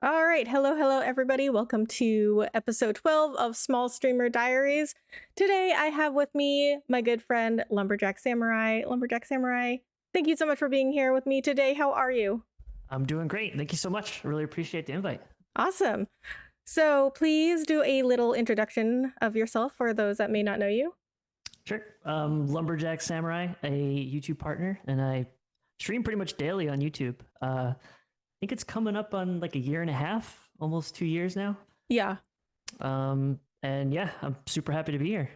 All right. Hello, everybody. Welcome to episode 12 of Small Streamer Diaries. Today, I have with me my good friend, Lumberjack Samurai. Lumberjack Samurai, thank you so much for being here with me today. How are you? I'm doing great. Thank you so much. I really appreciate the invite. Awesome. So, please do a little introduction of yourself for those that may not know you. Sure. Lumberjack Samurai, a YouTube partner, and I stream pretty much daily on YouTube. I think it's coming up on like a year and a half, almost 2 years now. Yeah. And yeah, I'm super happy to be here.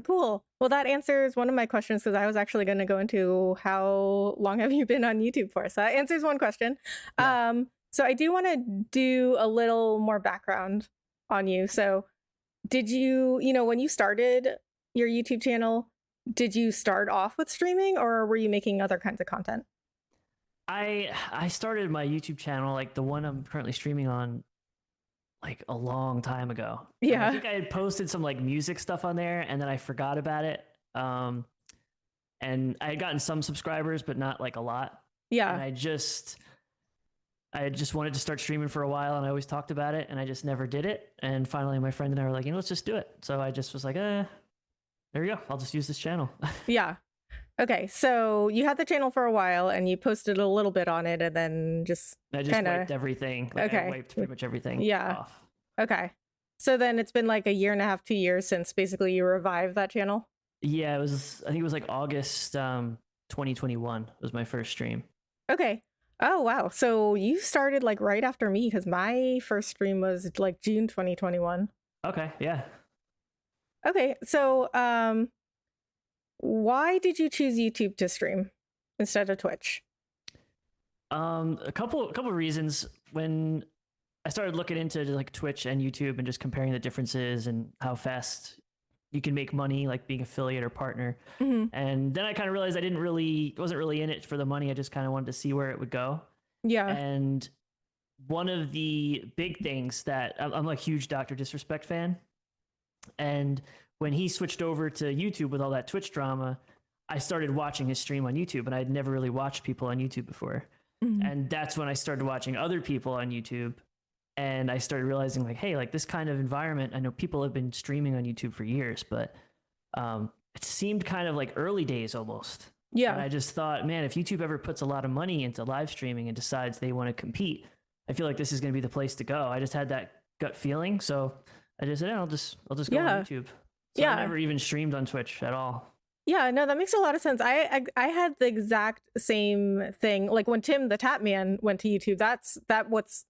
Cool. Well, that answers one of my questions because I was actually going to go into how long have you been on YouTube for? So that answers one question. Yeah. So I do want to do a little more background on you. So did you, when you started your YouTube channel, did you start off with streaming or were you making other kinds of content? I started my YouTube channel, like the one I'm currently streaming on, like a long time ago. And I Yeah. think I had posted some like music stuff on there, and then I forgot about it. And I had gotten some subscribers, but not like a lot. Yeah. And I just wanted to start streaming for a while, and I always talked about it, and I just never did it. And finally, my friend and I were like, let's just do it. So I just was like, there you go. I'll just use this channel. Yeah. Okay. So you had the channel for a while and you posted a little bit on it and then just I just kind of wiped everything. Like, okay. I wiped pretty much everything Yeah. off. Okay. So then it's been like a year and a half, 2 years since basically you revived that channel. Yeah, I think it was like August 2021 was my first stream. Okay. Oh, wow. So you started like right after me because my first stream was like June 2021. Okay, yeah. Okay. So why did you choose YouTube to stream instead of Twitch? A couple of reasons. When I started looking into like Twitch and YouTube and just comparing the differences and how fast you can make money, like being affiliate or partner. Mm-hmm. And then I kind of realized wasn't really in it for the money. I just kind of wanted to see where it would go. Yeah. And one of the big things that I'm a huge Dr. Disrespect fan. And when he switched over to YouTube with all that Twitch drama, I started watching his stream on YouTube, and I'd never really watched people on YouTube before. Mm-hmm. And that's when I started watching other people on YouTube. And I started realizing, like, hey, like this kind of environment, I know people have been streaming on YouTube for years, but it seemed kind of like early days almost. Yeah. And I just thought, man, if YouTube ever puts a lot of money into live streaming and decides they want to compete, I feel like this is going to be the place to go. I just had that gut feeling. So I just said, I'll just go on YouTube. So I never even streamed on Twitch at all. Yeah, no, that makes a lot of sense. I had the exact same thing. Like when Tim the Tap Man went to YouTube, that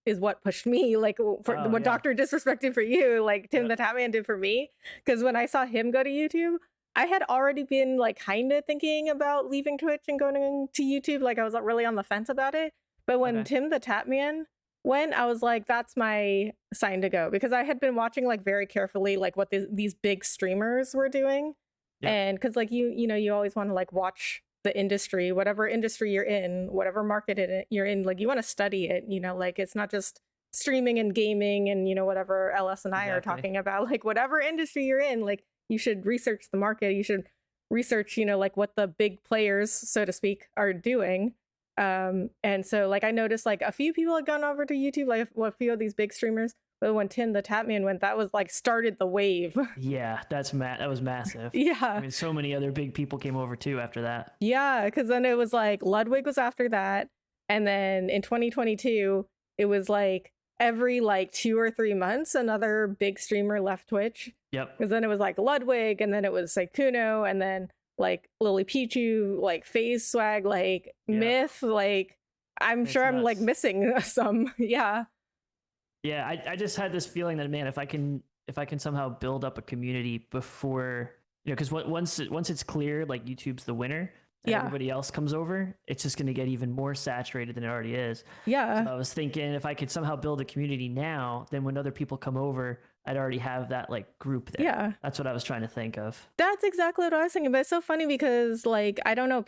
is what pushed me. Like for what Dr. Disrespected for you, like Tim the Tap Man did for me. Because when I saw him go to YouTube, I had already been like kind of thinking about leaving Twitch and going to YouTube. Like I was really on the fence about it. But when Tim the Tap Man went, I was like, that's my sign to go, because I had been watching like very carefully like what these big streamers were doing. Yeah. And because like you always want to like watch the industry, whatever industry you're in, whatever market you're in, like you want to study it, like it's not just streaming and gaming and whatever LS and I are talking about. Like whatever industry you're in, like you should research the market. You should research like what the big players, so to speak, are doing. And so like I noticed like a few people had gone over to YouTube, like a few of these big streamers. But when Tim the Tapman went, that was like started the wave. Yeah, that was massive. Yeah. I mean, so many other big people came over too after that. Yeah, because then it was like Ludwig was after that. And then in 2022, it was like every like 2 or 3 months, another big streamer left Twitch. Yep. Because then it was like Ludwig, and then it was like Kuno, and then like Lily Pichu, like FaZe Swag, like Myth, like I'm sure I'm like missing some. Yeah. Yeah, I just had this feeling that, man, if I can somehow build up a community before, because once it's clear like YouTube's the winner and everybody else comes over, it's just going to get even more saturated than it already is. Yeah. So I was thinking if I could somehow build a community now, then when other people come over, I'd already have that like group there. Yeah. That's what I was trying to think of. That's exactly what I was thinking. But it's so funny because like, I don't know,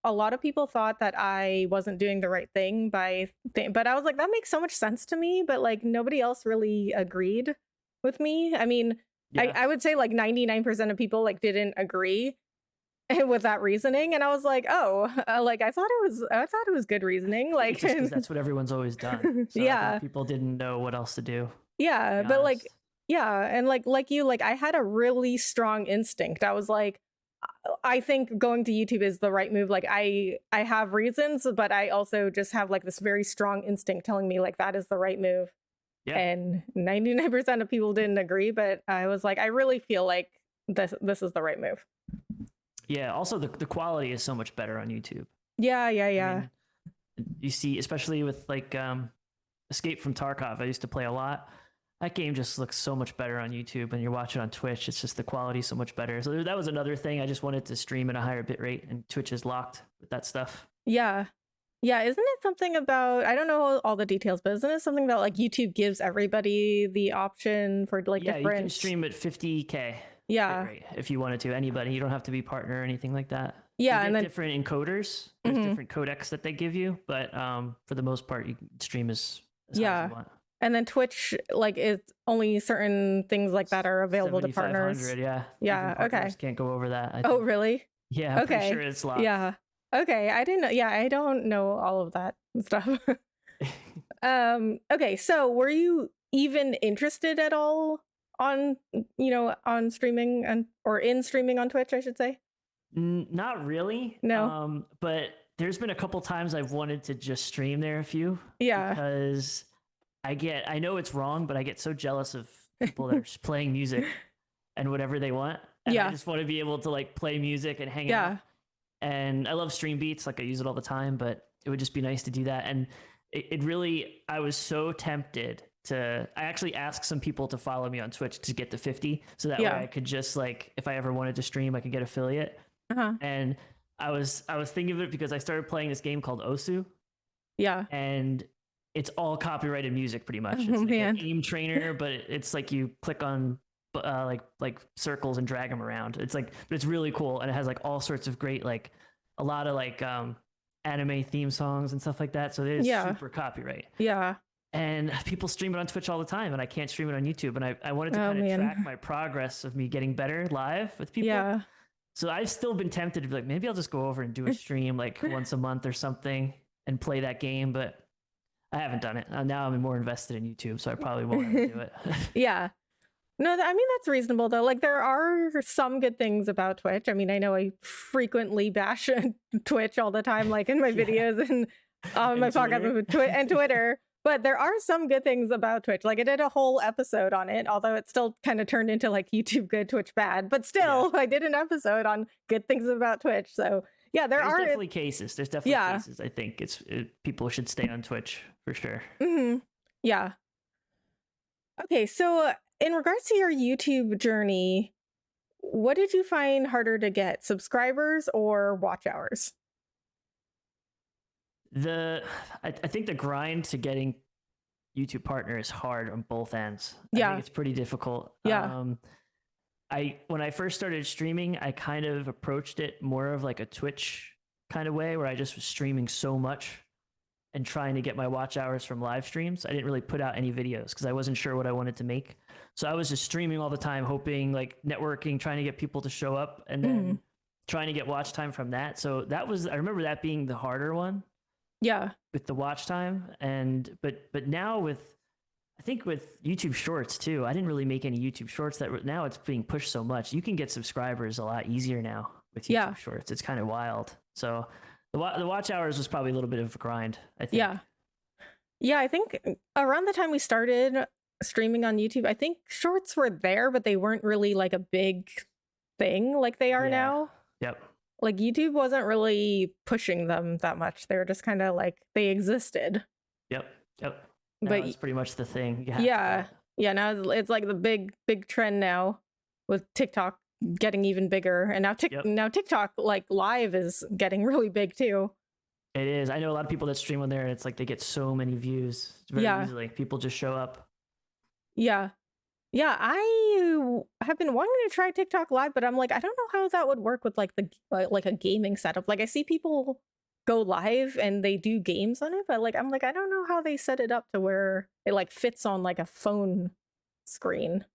a lot of people thought that I wasn't doing the right thing but I was like, that makes so much sense to me. But like nobody else really agreed with me. I mean, I would say like 99% of people like didn't agree. with that reasoning, and I was like, oh, like I thought it was good reasoning, like just because that's what everyone's always done. So I yeah, think people didn't know what else to do. yeah, To be but like honest. yeah, and like you, like I had a really strong instinct. I was like, I think going to YouTube is the right move. Like I have reasons, but I also just have like this very strong instinct telling me like that is the right move. Yeah. And 99% of people didn't agree, but I was like, I really feel like this is the right move. Yeah. Also, the quality is so much better on YouTube. Yeah, yeah, I yeah. mean, you see, especially with like Escape from Tarkov, I used to play a lot. That game just looks so much better on YouTube, and you're watching on Twitch. It's just the quality so much better. So that was another thing. I just wanted to stream at a higher bit rate, and Twitch is locked with that stuff. Yeah. Yeah, isn't it something about, I don't know all the details, but isn't it something about like YouTube gives everybody the option for like Yeah, different... you can stream at 50K Yeah. bit rate if you wanted to. Anybody, you don't have to be partner or anything like that. Yeah, you and then different encoders. There's different codecs that they give you, but for the most part, you can stream as high as you want. And then Twitch, like, is only certain things like that are available to partners. Yeah. Yeah. Even partners Okay. can't go over that. I Oh, think. really? Yeah. I'm okay. pretty sure it's locked. Yeah. Okay. I didn't know. Yeah, I don't know all of that stuff. Okay. So, were you even interested at all on on streaming or in streaming on Twitch, I should say? Not really. No. But there's been a couple times I've wanted to just stream there a few. Yeah. Because I know it's wrong, but I get so jealous of people that are just playing music and whatever they want. And I just want to be able to like play music and hang out. And I love Stream Beats, like I use it all the time, but it would just be nice to do that. And it really, I was so tempted I actually asked some people to follow me on Twitch to get to 50. So that way I could just like, if I ever wanted to stream, I could get affiliate. And I was thinking of it because I started playing this game called Osu. Yeah. And it's all copyrighted music pretty much. It's like an aim trainer, but it's like you click on like circles and drag them around. It's like, but it's really cool, and it has like all sorts of great, like a lot of like anime theme songs and stuff like that. So it is super copyright. Yeah. And people stream it on Twitch all the time, and I can't stream it on YouTube. And I wanted to kind of track my progress of me getting better live with people. Yeah. So I've still been tempted to be like, maybe I'll just go over and do a stream like once a month or something and play that game, but I haven't done it. Now I'm more invested in YouTube, so I probably won't ever do it. Yeah. No, I mean, that's reasonable though. Like there are some good things about Twitch. I mean, I know I frequently bash Twitch all the time, like in my videos and on my podcast and Twitter. But there are some good things about Twitch. Like I did a whole episode on it, although it still kind of turned into like YouTube good, Twitch bad. But still, I did an episode on good things about Twitch. So yeah, there's definitely cases. There's definitely cases. I think people should stay on Twitch for sure. Yeah. Okay, so in regards to your YouTube journey, what did you find harder to get, subscribers or watch hours? I think the grind to getting YouTube partner is hard on both ends. I think it's pretty difficult. Yeah. When I first started streaming, I kind of approached it more of like a Twitch kind of way, where I just was streaming so much and trying to get my watch hours from live streams. I didn't really put out any videos because I wasn't sure what I wanted to make. So I was just streaming all the time, hoping, like networking, trying to get people to show up, and then trying to get watch time from that. So I remember that being the harder one. Yeah. With the watch time. But now I think with YouTube Shorts too, I didn't really make any YouTube Shorts now it's being pushed so much. You can get subscribers a lot easier now with YouTube Shorts. It's kind of wild. So the watch hours was probably a little bit of a grind, I think. Yeah, I think around the time we started streaming on YouTube, I think Shorts were there, but they weren't really like a big thing like they are now. Yep. Like YouTube wasn't really pushing them that much. They were just kind of like, they existed. Yep. Now but it's pretty much the thing. Yeah. Now it's like the big trend now with TikTok getting even bigger. And now TikTok like live is getting really big too. It is. I know a lot of people that stream on there, and it's like they get so many views very easily. People just show up. Yeah. I have been wanting to try TikTok live, but I'm like, I don't know how that would work with like like a gaming setup. Like I see people go live and they do games on it, but like I'm like, I don't know how they set it up to where it like fits on like a phone screen.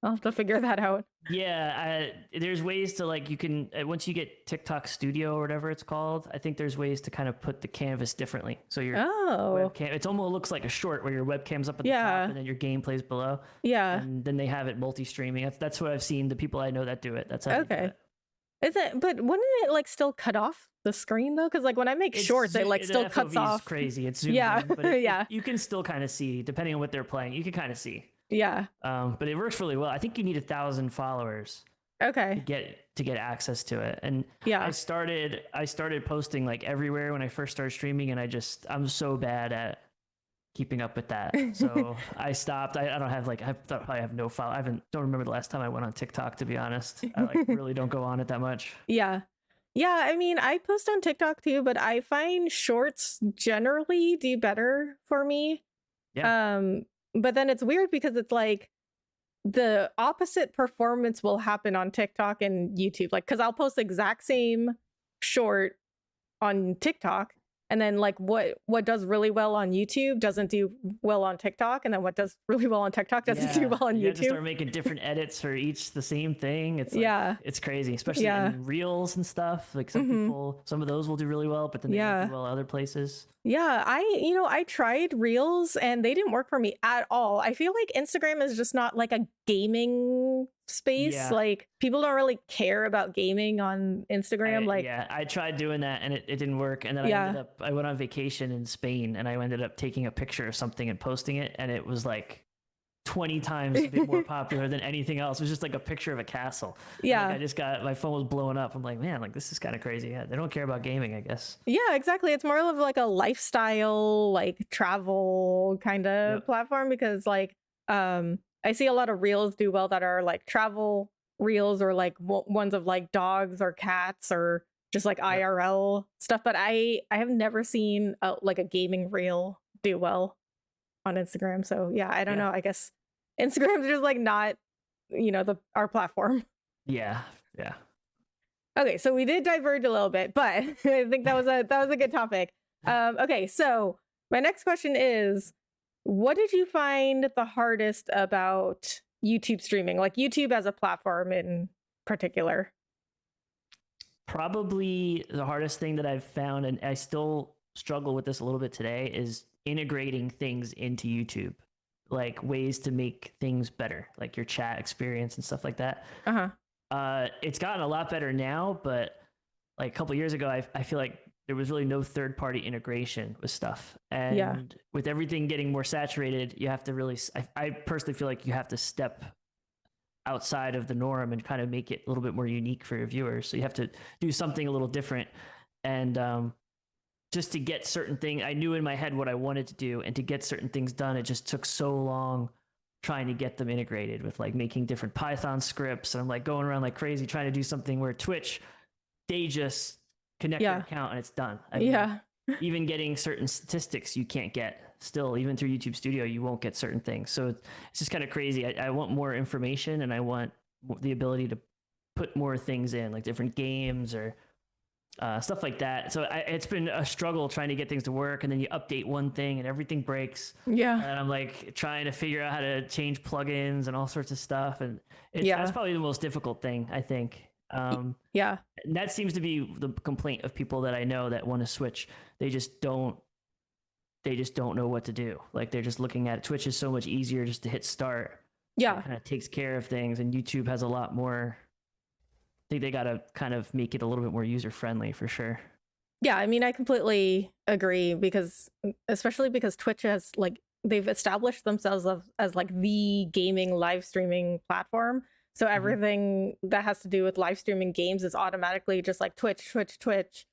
I'll have to figure that out. Yeah, there's ways to like you can once you get TikTok Studio or whatever it's called. I think there's ways to kind of put the canvas differently. So your webcam, it almost looks like a short where your webcam's up at the top and then your gameplay's below. Yeah, and then they have it multi-streaming. That's what I've seen. The people I know that do it. That's how they do it. Is it? But wouldn't it like still cut off the screen though? Because like when I make shorts, it like still cuts off. Crazy. It's zoomed in, but you can still kind of see depending on what they're playing. You can kind of see. Yeah. But it works really well. I think you need 1,000 followers. Okay. To get access to it. And I started posting like everywhere when I first started streaming, and I'm so bad at keeping up with that. So I stopped. I don't have like I have no follow. Don't remember the last time I went on TikTok, to be honest. I like really don't go on it that much. Yeah. Yeah, I mean, I post on TikTok too, but I find shorts generally do better for me. Yeah. But then it's weird because it's like the opposite performance will happen on TikTok and YouTube. Like, because I'll post the exact same short on TikTok, and then like what does really well on YouTube doesn't do well on TikTok, and then what does really well on TikTok doesn't do well on YouTube. You have to start making different edits for each the same thing. It's like, it's crazy, especially in Reels and stuff. Like some people, some of those will do really well, but then they don't do well other places. Yeah, I tried Reels and they didn't work for me at all. I feel like Instagram is just not like a gaming space. Yeah. Like people don't really care about gaming on Instagram. I tried doing that and it didn't work. And then I went on vacation in Spain and I ended up taking a picture of something and posting it, and it was like 20 times a bit more popular than anything else. It was just like a picture of a castle. Yeah. Like I just got, my phone was blowing up. I'm like, man, like this is kind of crazy. Yeah, they don't care about gaming, I guess. Yeah, exactly. It's more of like a lifestyle, like travel kind of platform, because like, I see a lot of reels do well that are like travel reels, or like ones of like dogs or cats or just like IRL stuff. But I have never seen like a gaming reel do well on Instagram. So yeah, I don't know. I guess Instagram's just like not, our platform. Yeah. Okay, so we did diverge a little bit, but I think that was a good topic. Okay, so my next question is, what did you find the hardest about YouTube streaming, like YouTube as a platform in particular? Probably the hardest thing that I've found, and I still struggle with this a little bit today, is integrating things into YouTube, like ways to make things better, like your chat experience and stuff like that. It's gotten a lot better now, but like a couple years ago, I feel like there was really no third-party integration with stuff. And with everything getting more saturated, you have to really, I personally feel like you have to step outside of the norm and kind of make it a little bit more unique for your viewers. So you have to do something a little different. And just to get certain things, I knew in my head what I wanted to do, and to get certain things done, it just took so long trying to get them integrated with like making different Python scripts. And I'm like going around like crazy trying to do something where Twitch, they just connect your account and it's done. I mean, even getting certain statistics you can't get still, even through YouTube Studio, you won't get certain things. So it's just kind of crazy. I want more information, and I want the ability to put more things in, like different games or stuff like that. So it's been a struggle trying to get things to work, and then you update one thing and everything breaks. Yeah. And I'm like trying to figure out how to change plugins and all sorts of stuff. And that's probably the most difficult thing, I think. And that seems to be the complaint of people that I know that want to switch. They just don't know what to do. Like they're just looking at it. Twitch is so much easier just to hit start. Yeah. It kind of takes care of things, and YouTube has a lot more. I think they got to kind of make it a little bit more user friendly for sure. Yeah, I mean, I completely agree, because especially because Twitch has like, they've established themselves as like the gaming live streaming platform. So everything that has to do with live streaming games is automatically just like Twitch.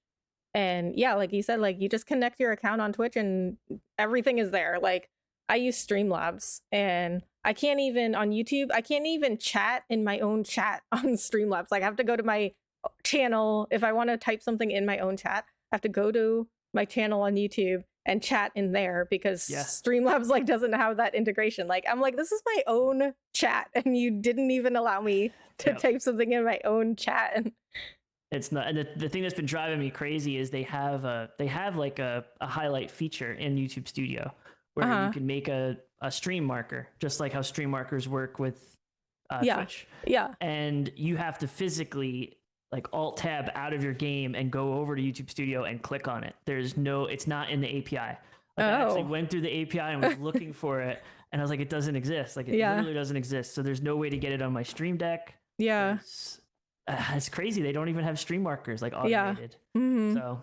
And yeah, like you said, like you just connect your account on Twitch and everything is there. Like I use Streamlabs, and I can't even on YouTube, I can't even chat in my own chat on Streamlabs. Like I have to go to my channel. If I want to type something in my own chat, I have to go to my channel on YouTube and chat in there, because Streamlabs like doesn't have that integration. Like I'm like, this is my own chat, and you didn't even allow me to type something in my own chat. And it's not. And the thing that's been driving me crazy is they have like a highlight feature in YouTube Studio where you can make a stream marker, just like how stream markers work with Twitch. Yeah. And you have to physically like alt tab out of your game and go over to YouTube Studio and click on it. It's not in the API. Like I actually went through the API and was looking for it, and I was like, it doesn't exist. Like it literally doesn't exist. So there's no way to get it on my Stream Deck. Yeah. It's crazy. They don't even have stream markers like automated. Yeah. Mm-hmm. So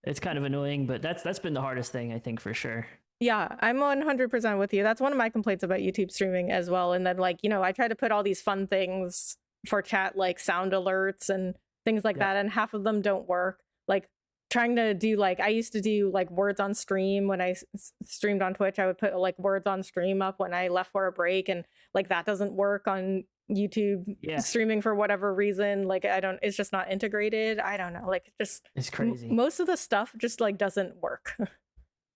it's kind of annoying, but that's been the hardest thing, I think, for sure. Yeah, I'm 100% with you. That's one of my complaints about YouTube streaming as well. And then like, I try to put all these fun things for chat, like sound alerts and things like that. And half of them don't work. Like trying to do like, I used to do like words on stream when I streamed on Twitch. I would put like words on stream up when I left for a break, and like that doesn't work on YouTube streaming for whatever reason. Like it's just not integrated. I don't know. Like just it's crazy. Most of the stuff just like doesn't work.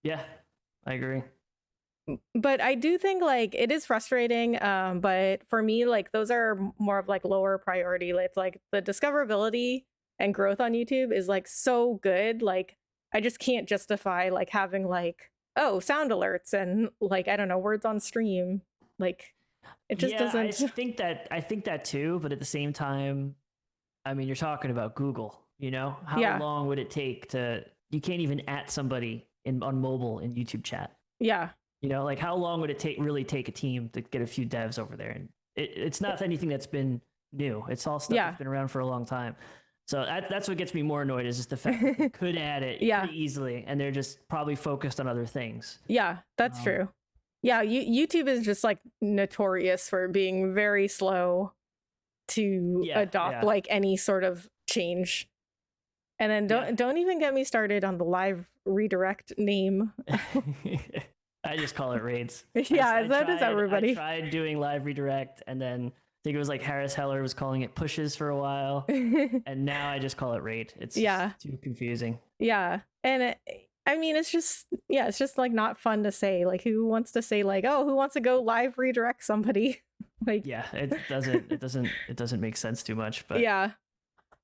Yeah, I agree. But I do think like it is frustrating. But for me, like those are more of like lower priority. It's like the discoverability and growth on YouTube is like so good. Like I just can't justify like having like, sound alerts and like, I don't know, words on stream. Like it just doesn't. I think that too. But at the same time, I mean, you're talking about Google, how long would it take you can't even @ somebody on mobile in YouTube chat. Yeah. Like how long would it really take a team to get a few devs over there? And it's not anything that's been new. It's all stuff that's been around for a long time. So that's what gets me more annoyed, is just the fact that they could add it pretty easily, and they're just probably focused on other things. Yeah, that's true. Yeah, YouTube is just like notorious for being very slow to adopt like any sort of change. And then don't even get me started on the live redirect name. I just call it raids. Yeah, so does everybody. I tried doing live redirect, and then I think it was like Harris Heller was calling it pushes for a while, and now I just call it raid. It's too confusing. Yeah, and it's just like not fun to say. Like, who wants to say like, who wants to go live redirect somebody? Like, it doesn't make sense too much. But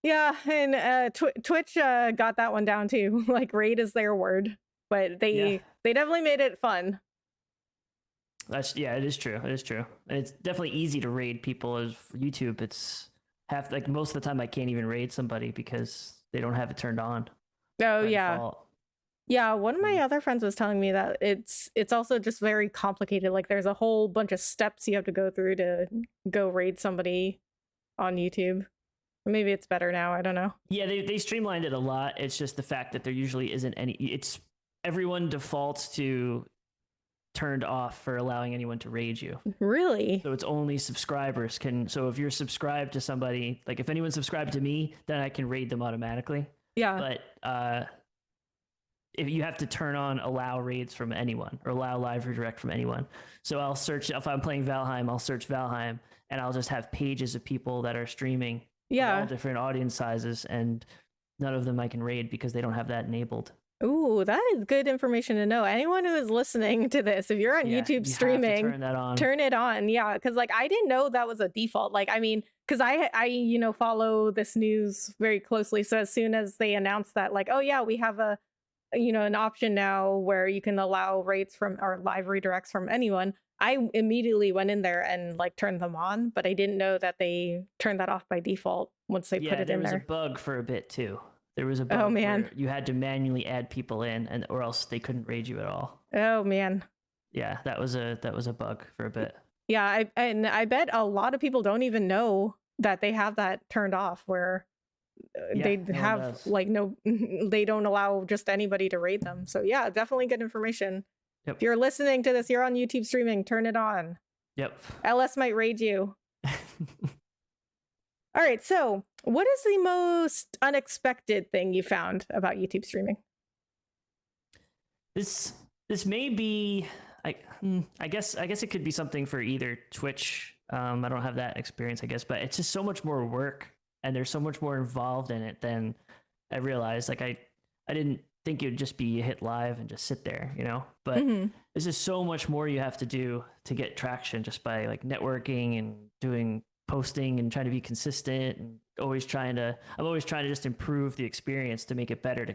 and Twitch got that one down too. Like, raid is their word, but they definitely made it fun. It is true. It is true. And it's definitely easy to raid people. As for YouTube, it's most of the time I can't even raid somebody because they don't have it turned on. Oh yeah. Default. Yeah, one of my other friends was telling me that it's also just very complicated. Like there's a whole bunch of steps you have to go through to go raid somebody on YouTube. Maybe it's better now. I don't know. Yeah, they streamlined it a lot. It's just the fact that there usually isn't any. Everyone defaults to turned off for allowing anyone to raid you. Really? So it's only subscribers can. So if you're subscribed to somebody, like if anyone's subscribed to me, then I can raid them automatically. Yeah. But if you have to turn on allow raids from anyone or allow live redirect from anyone. So I'll search, if I'm playing Valheim, I'll search Valheim, and I'll just have pages of people that are streaming. All different audience sizes, and none of them I can raid because they don't have that enabled. Ooh, that is good information to know. Anyone who is listening to this, if you're on YouTube streaming, turn that on. Turn it on. Yeah, because like I didn't know that was a default. Like, I mean, because I follow this news very closely. So as soon as they announced that, like, we have an option now where you can allow raids from or live redirects from anyone, I immediately went in there and like turned them on, but I didn't know that they turned that off by default once they put it in there. There was a bug for a bit too. There was a bug where you had to manually add people in, or else they couldn't raid you at all. Oh man. Yeah, that was a bug for a bit. Yeah, I bet a lot of people don't even know that they have that turned off, where they have like they don't allow just anybody to raid them. So yeah, definitely good information. Yep. If you're listening to this, you're on YouTube streaming, turn it on. Yep. LS might raid you. All right, so what is the most unexpected thing you found about YouTube streaming? This may be, I guess it could be something for either Twitch. I don't have that experience, I guess, but it's just so much more work, and there's so much more involved in it than I realized. Like I didn't think it would just be hit live and just sit there, but there's just so much more you have to do to get traction, just by like networking and doing posting and trying to be consistent, and I'm always trying to just improve the experience to make it better,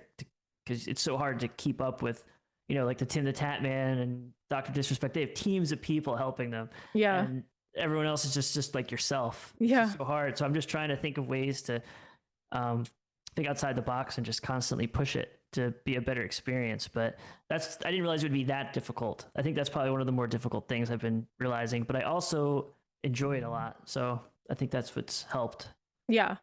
because it's so hard to keep up with, like the Tim the Tat Man and Dr. Disrespect. They have teams of people helping them. Yeah. And everyone else is just like yourself. Yeah. It's so hard. So I'm just trying to think of ways to think outside the box and just constantly push it to be a better experience. But I didn't realize it would be that difficult. I think that's probably one of the more difficult things I've been realizing, but I also enjoy it a lot. So I think that's what's helped. Yeah.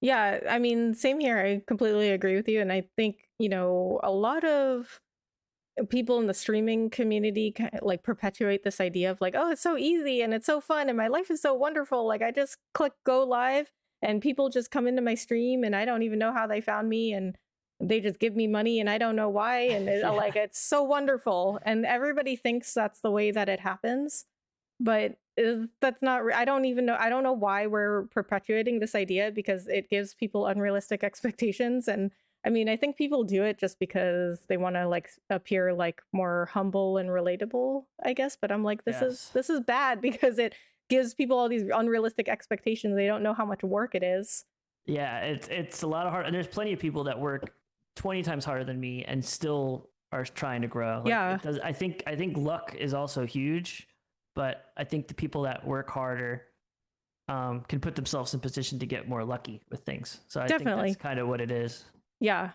Yeah. I mean, same here. I completely agree with you. And I think, you know, a lot of people in the streaming community kind of like perpetuate this idea of like, oh, it's so easy and it's so fun and my life is so wonderful. Like I just click go live and people just come into my stream and I don't even know how they found me and they just give me money and I don't know why. And like, it's so wonderful. And everybody thinks that's the way that it happens. But that's not, I don't even know. I don't know why we're perpetuating this idea because it gives people unrealistic expectations. And I mean, I think people do it just because they want to like appear like more humble and relatable, I guess. But I'm like, this is bad because it gives people all these unrealistic expectations. They don't know how much work it is. Yeah, it's a lot of hard. And there's plenty of people that work 20 times harder than me and still are trying to grow. Like, yeah. I think luck is also huge. But I think the people that work harder can put themselves in position to get more lucky with things. So I think that's kind of what it is. Yeah.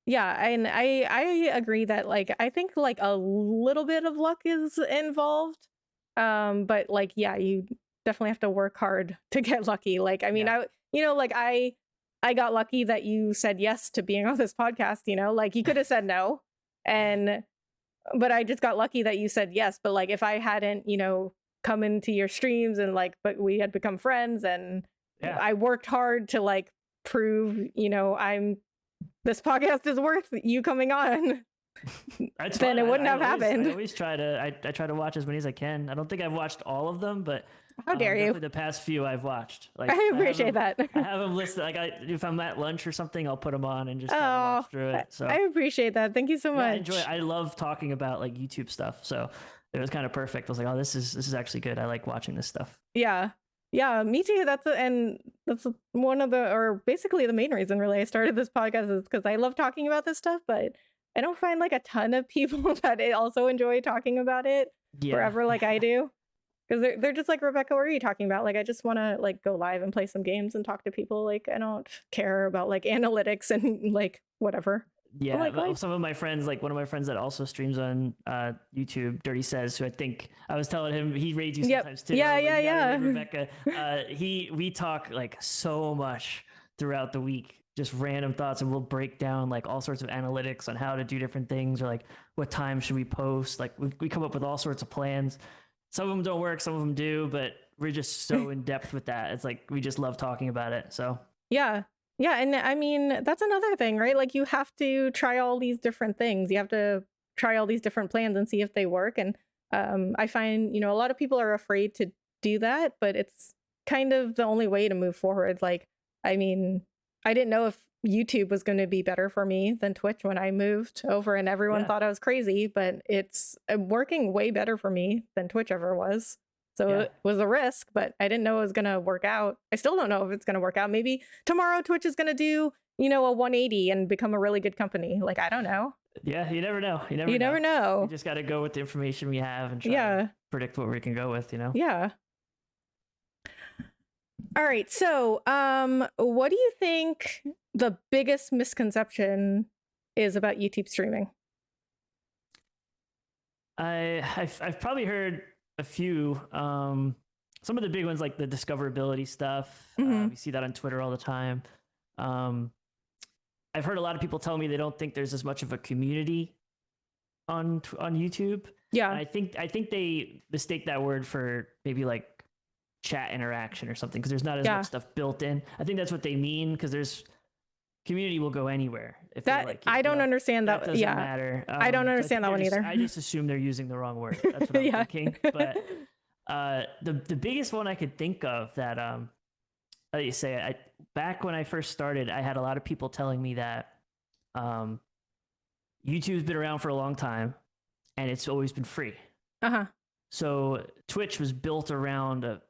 Yeah. And I agree that like, I think like a little bit of luck is involved. But like, yeah, you definitely have to work hard to get lucky. Like, I mean, I got lucky that you said yes to being on this podcast, you know, like you could have said no. But I just got lucky that you said yes. But like, if I hadn't, you know, come into your streams and like, but we had become friends and I worked hard to like prove, you know, this podcast is worth you coming on. Then it wouldn't have happened. I always try to watch as many as I can. I don't think I've watched all of them, but how dare you? The past few I've watched. Like, I appreciate that. I have them listed. Like, if I'm at lunch or something, I'll put them on and just try to watch through it. So I appreciate that. Thank you so much. I enjoy it. I love talking about like YouTube stuff. So it was kind of perfect. I was like, oh, this is actually good. I like watching this stuff. Yeah. Yeah, me too. That's one of or basically the main reason really I started this podcast is because I love talking about this stuff, but I don't find like a ton of people that also enjoy talking about it forever like I do. Because they're just like, Rebecca, what are you talking about? Like, I just want to like go live and play some games and talk to people. Like, I don't care about like analytics and like whatever. Yeah, like, some of my friends, like one of my friends that also streams on YouTube, Dirty Says, who I think I was telling him he raids you sometimes too. Yeah. Rebecca, we talk like so much throughout the week, just random thoughts, and we'll break down like all sorts of analytics on how to do different things, or like what time should we post. Like we come up with all sorts of plans. Some of them don't work, some of them do, but we're just so in depth with that. It's like we just love talking about it. So yeah, and I mean that's another thing, right? Like you have to try all these different things. You have to try all these different plans and see if they work. And I find, you know, a lot of people are afraid to do that, but it's kind of the only way to move forward. Like, I mean, I didn't know if YouTube was going to be better for me than Twitch when I moved over, and everyone thought I was crazy, but it's working way better for me than Twitch ever was. So it was a risk, but I didn't know it was going to work out. I still don't know if it's going to work out. Maybe tomorrow Twitch is going to do, you know, a 180 and become a really good company. Like, I don't know. Yeah, you never know. You never know. You just got to go with the information we have and try to predict what we can go with, you know? Yeah. All right. So, what do you think the biggest misconception is about YouTube streaming? I've probably heard a few. Some of the big ones, like the discoverability stuff. We see that on Twitter all the time. I've heard a lot of people tell me they don't think there's as much of a community on YouTube. Yeah, and I think they mistake that word for maybe like chat interaction or something, because there's not as much stuff built in. I think that's what they mean, because there's community will go anywhere. If that like it, I don't understand that. Doesn't matter. I don't understand that one either. I just assume they're using the wrong word. That's what I'm thinking. But the biggest one I could think of that like you say, back when I first started, I had a lot of people telling me that YouTube's been around for a long time and it's always been free. So Twitch was built around a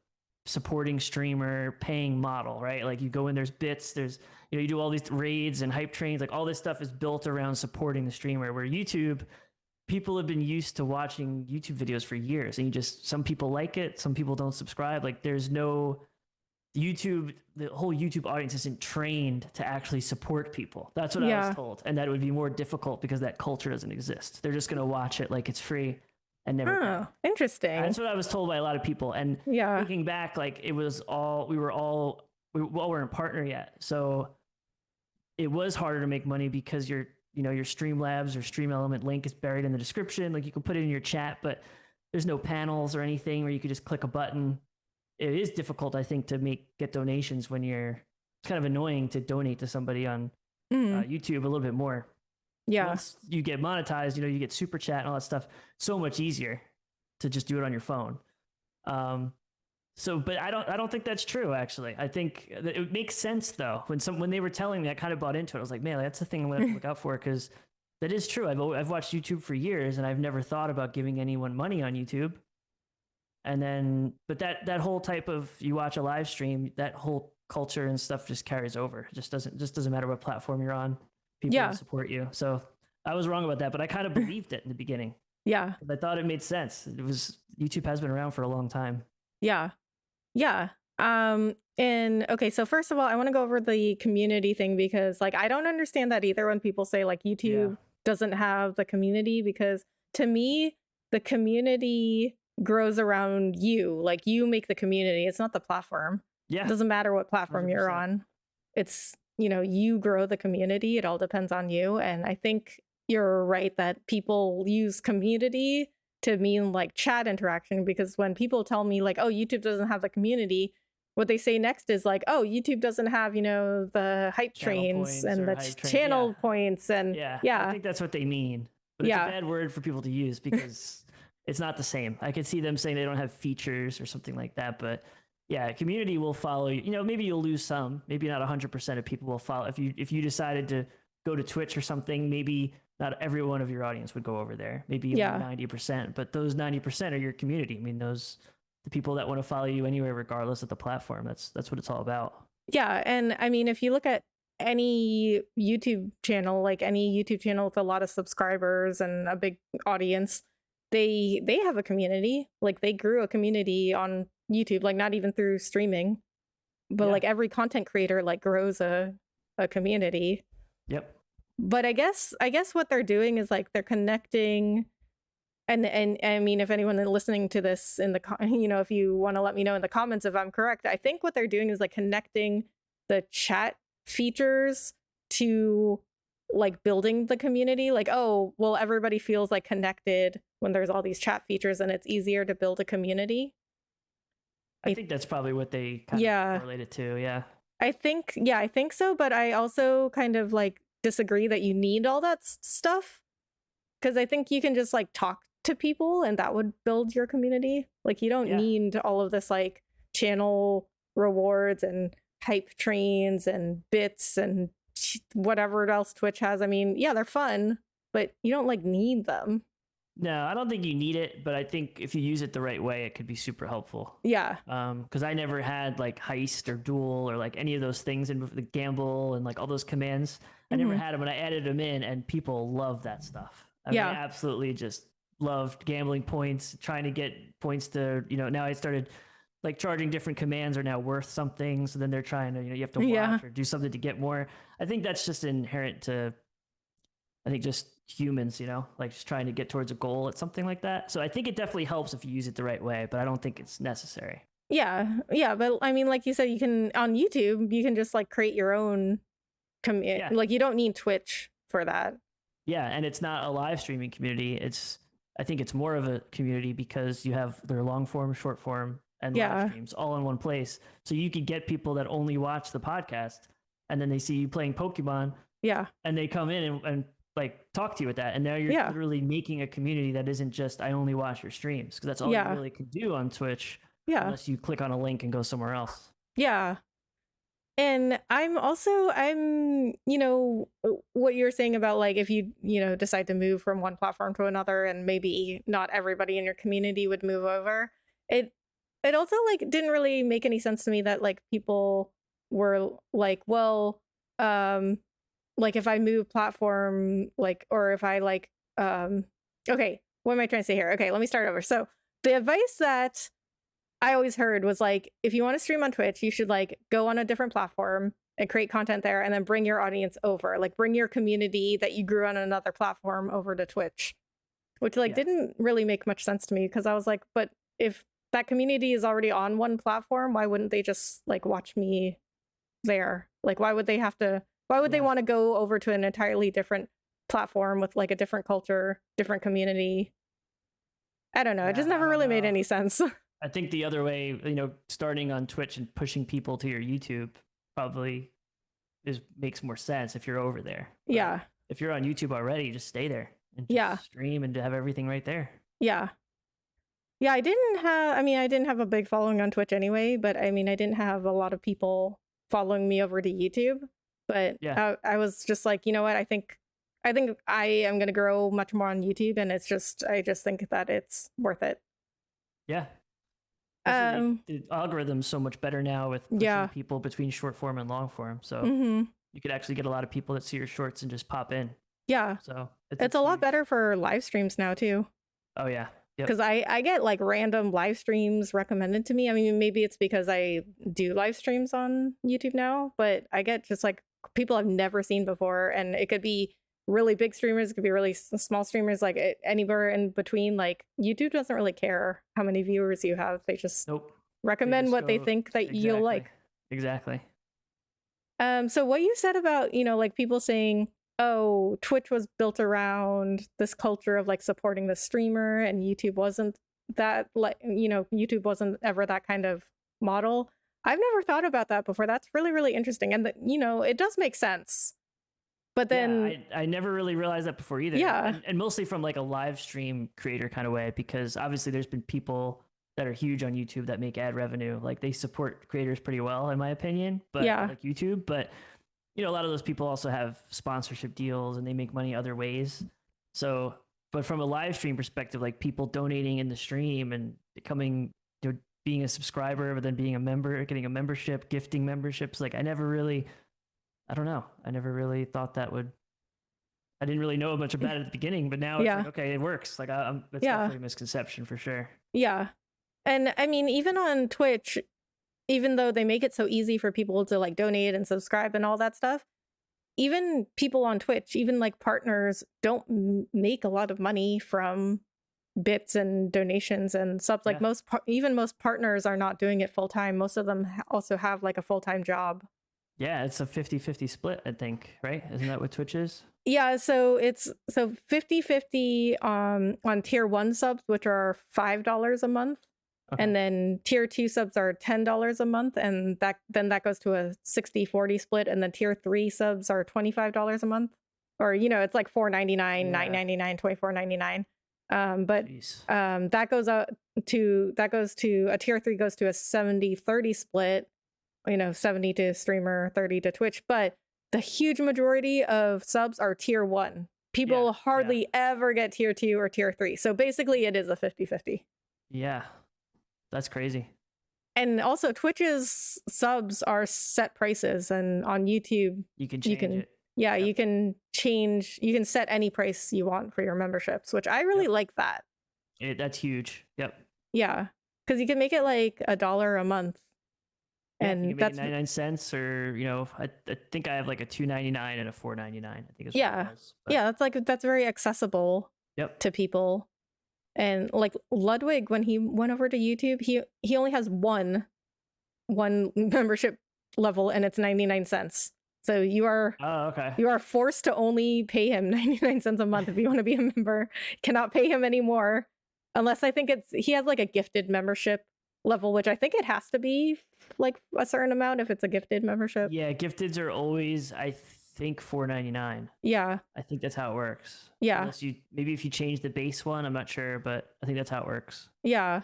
supporting streamer paying model, right? Like you go in, there's bits, there's, you know, you do all these raids and hype trains, like all this stuff is built around supporting the streamer, where YouTube people have been used to watching YouTube videos for years, and some people like it, some people don't subscribe. Like there's no YouTube, the whole YouTube audience isn't trained to actually support people. That's what I was told, and that it would be more difficult because that culture doesn't exist. They're just going to watch it like it's free and never pay. Interesting. That's what I was told by a lot of people. And thinking back, like it was all we weren't a partner yet, so it was harder to make money because your Streamlabs or Stream Element link is buried in the description. Like you can put it in your chat, but there's no panels or anything where you could just click a button. It is difficult, I think, to get donations when it's kind of annoying to donate to somebody on YouTube a little bit more. Yeah. Once you get monetized, you get super chat and all that stuff. So much easier to just do it on your phone. But I don't think that's true. Actually, I think that it makes sense though. When they were telling me, I kind of bought into it. I was like, man, that's the thing I'm going to look out for, because that is true. I've watched YouTube for years, and I've never thought about giving anyone money on YouTube. And then, but that whole type of, you watch a live stream, that whole culture and stuff just carries over. It just doesn't matter what platform you're on. People will support you. So I was wrong about that, but I kind of believed it in the beginning. Yeah. I thought it made sense. YouTube has been around for a long time. Yeah. Yeah. And okay, so first of all, I want to go over the community thing, because like I don't understand that either when people say like YouTube doesn't have the community, because to me, the community grows around you. Like you make the community. It's not the platform. Yeah. It doesn't matter what platform 100%. You're on. It's, you grow the community. It all depends on you. And I think you're right that people use community to mean like chat interaction, because when people tell me like, oh, YouTube doesn't have the community, what they say next is like, oh, YouTube doesn't have, the hype trains and the channel points. And I think that's what they mean. But it's a bad word for people to use because it's not the same. I could see them saying they don't have features or something like that, but yeah, community will follow you. Maybe you'll lose some, maybe not 100% of people will follow. If you decided to go to Twitch or something, maybe not every one of your audience would go over there. Maybe 90%, but those 90% are your community. I mean, the people that want to follow you anywhere, regardless of the platform. That's what it's all about. Yeah, and I mean, if you look at any YouTube channel, like any YouTube channel with a lot of subscribers and a big audience, they have a community. Like they grew a community on YouTube, like not even through streaming, but like every content creator like grows a community. Yep. But I guess what they're doing is like they're connecting, and I mean, if anyone listening to this in the if you want to let me know in the comments if I'm correct, I think what they're doing is like connecting the chat features to like building the community. Like, oh, well, everybody feels like connected when there's all these chat features, and it's easier to build a community. I think that's probably what they kind of correlated to. Yeah. I think so. But I also kind of like disagree that you need all that stuff, because I think you can just like talk to people and that would build your community. Like you don't need all of this like channel rewards and hype trains and bits and whatever else Twitch has. I mean, yeah, they're fun, but you don't like need them. No, I don't think you need it, but I think if you use it the right way, it could be super helpful. Yeah. Because I never had like heist or duel or like any of those things, and the gamble and like all those commands. I never had them, and I added them in, and people love that stuff. I mean, absolutely just loved gambling points, trying to get points to, now I started like charging different commands are now worth something. So then they're trying to, you have to watch or do something to get more. I think that's just inherent to, I think just humans, like just trying to get towards a goal at something like that. So I think it definitely helps if you use it the right way, but I don't think it's necessary. Yeah. Yeah. But I mean, like you said, you can, on YouTube, you can just like create your own community. Like you don't need Twitch for that. Yeah. And it's not a live streaming community. I think it's more of a community because you have their long form, short form, and live streams all in one place. So you could get people that only watch the podcast, and then they see you playing Pokemon. Yeah. And they come in and like talk to you with that. And now you're literally making a community that isn't just, I only watch your streams, because that's all you really can do on Twitch. Yeah. Unless you click on a link and go somewhere else. Yeah. And I'm what you're saying about like, if you, decide to move from one platform to another, and maybe not everybody in your community would move over. It also like didn't really make any sense to me that like people were like, well, like if I move platform, like, or if I like okay, what am I trying to say here? Okay, let me start over. So the advice that I always heard was like, if you want to stream on Twitch, you should like go on a different platform and create content there, and then bring your audience over, like bring your community that you grew on another platform over to Twitch, which like didn't really make much sense to me, because I was like, but if that community is already on one platform, why wouldn't they just like watch me there? Like, why would they have to? Why would they want to go over to an entirely different platform with like a different culture, different community? I don't know. It just never really made any sense. I think the other way, you know, starting on Twitch and pushing people to your YouTube probably makes more sense if you're over there. But yeah. If you're on YouTube already, just stay there and just stream and have everything right there. Yeah. Yeah, I didn't have a big following on Twitch anyway, but I mean, I didn't have a lot of people following me over to YouTube. But I was just like, you know what? I think I am going to grow much more on YouTube, and I just think that it's worth it. Yeah. The algorithm's so much better now with pushing people between short form and long form. So you could actually get a lot of people that see your shorts and just pop in. Yeah. So it's a lot better for live streams now too. Oh yeah. Because I get like random live streams recommended to me. I mean, maybe it's because I do live streams on YouTube now, but I get just like people I've never seen before, and it could be really big streamers, it could be really small streamers, like anywhere in between. Like YouTube doesn't really care how many viewers you have; they just recommend what they think that you'll like. Exactly. So what you said about, you know, like people saying, oh, Twitch was built around this culture of like supporting the streamer, and YouTube wasn't that, like, you know, YouTube wasn't ever that kind of model. I've never thought about that before. That's really, really interesting. And, you know, it does make sense. But then I never really realized that before either. Yeah. And mostly from like a live stream creator kind of way, because obviously there's been people that are huge on YouTube that make ad revenue. Like they support creators pretty well, in my opinion, but like YouTube, but you know, a lot of those people also have sponsorship deals and they make money other ways. So, but from a live stream perspective, like people donating in the stream and becoming, you know, being a subscriber, but then being a member, getting a membership, gifting memberships. Like I never really thought that would, I didn't really know much about it at the beginning, but now it's like, okay, it works. Like it's definitely a misconception for sure. Yeah. And I mean, even on Twitch, even though they make it so easy for people to like donate and subscribe and all that stuff, even people on Twitch, even like partners, don't make a lot of money from bits and donations and subs. Like most partners are not doing it full time. Most of them also have like a full-time job. Yeah, it's a 50-50 split, I think, right? Isn't that what Twitch is? Yeah, so it's 50-50 on tier 1 subs, which are $5 a month. Okay. And then tier 2 subs are $10 a month, and that goes to a 60-40 split. And then tier 3 subs are $25 a month, or you know, it's like $4.99, $9.99, $24.99. But that goes to a tier 3 goes to a 70-30 split. You know, 70 to streamer, 30 to Twitch. But the huge majority of subs are tier 1. People hardly ever get tier 2 or tier 3. So basically, it is a 50-50. Yeah. That's crazy. And also Twitch's subs are set prices, and on YouTube you can change it. Yeah, you can set any price you want for your memberships, which I really like that. That's huge. Yep. Yeah, because you can make it like $1 a month. And you can make it 99 cents, or you know, I think I have like a $2.99 and a $4.99. I think it's that's very accessible to people. And like Ludwig, when he went over to YouTube, he only has one membership level, and it's 99 cents. So you are forced to only pay him 99 cents a month if you want to be a member. Cannot pay him anymore, unless I think he has like a gifted membership level, which I think it has to be like a certain amount if it's a gifted membership. Yeah, gifteds are always, I think, $4.99. Yeah, I think that's how it works. Yeah, unless maybe if you change the base one, I'm not sure, but I think that's how it works. Yeah.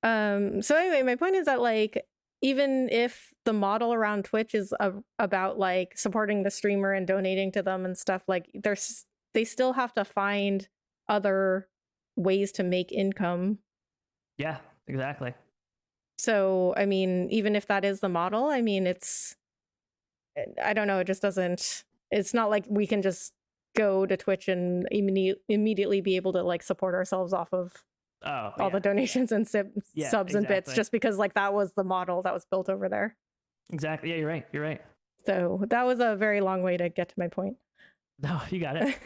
So anyway, my point is that like, even if the model around Twitch is about like supporting the streamer and donating to them and stuff, like they still have to find other ways to make income. Yeah, exactly. So I mean, even if that is the model, I mean, I don't know, it just doesn't, it's not like we can just go to Twitch and immediately be able to like support ourselves off of all the donations and subs and bits, just because like that was the model that was built over there. Exactly. Yeah, you're right. So that was a very long way to get to my point. No, you got it.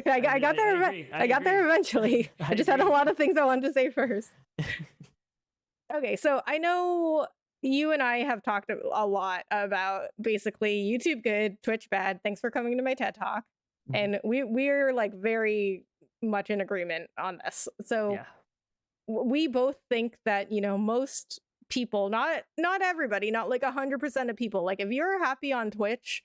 I got there. I got there eventually. I just had a lot of things I wanted to say first. Okay, so I know you and I have talked a lot about basically YouTube good, Twitch bad. Thanks for coming to my TED Talk. And we're like very much in agreement on this. So we both think that, you know, most people, not everybody, not like 100% of people, like if you're happy on Twitch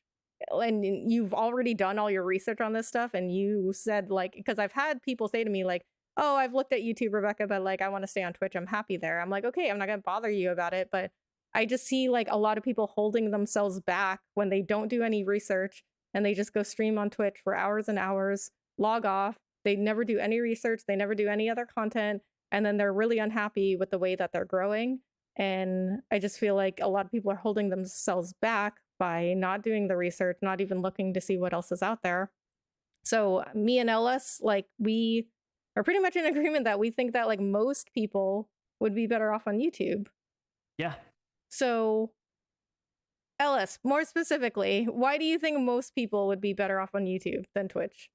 and you've already done all your research on this stuff and you said like, because I've had people say to me like, oh, I've looked at YouTube, Rebecca, but like I want to stay on Twitch, I'm happy there. I'm like, okay, I'm not gonna bother you about it, but I just see like a lot of people holding themselves back when they don't do any research and they just go stream on Twitch for hours and hours, log off, they never do any research, they never do any other content, and then they're really unhappy with the way that they're growing. And I just feel like a lot of people are holding themselves back by not doing the research, not even looking to see what else is out there. So me and Ellis, like we are pretty much in agreement that we think that like most people would be better off on YouTube. Yeah. So Ellis, more specifically, why do you think most people would be better off on YouTube than Twitch?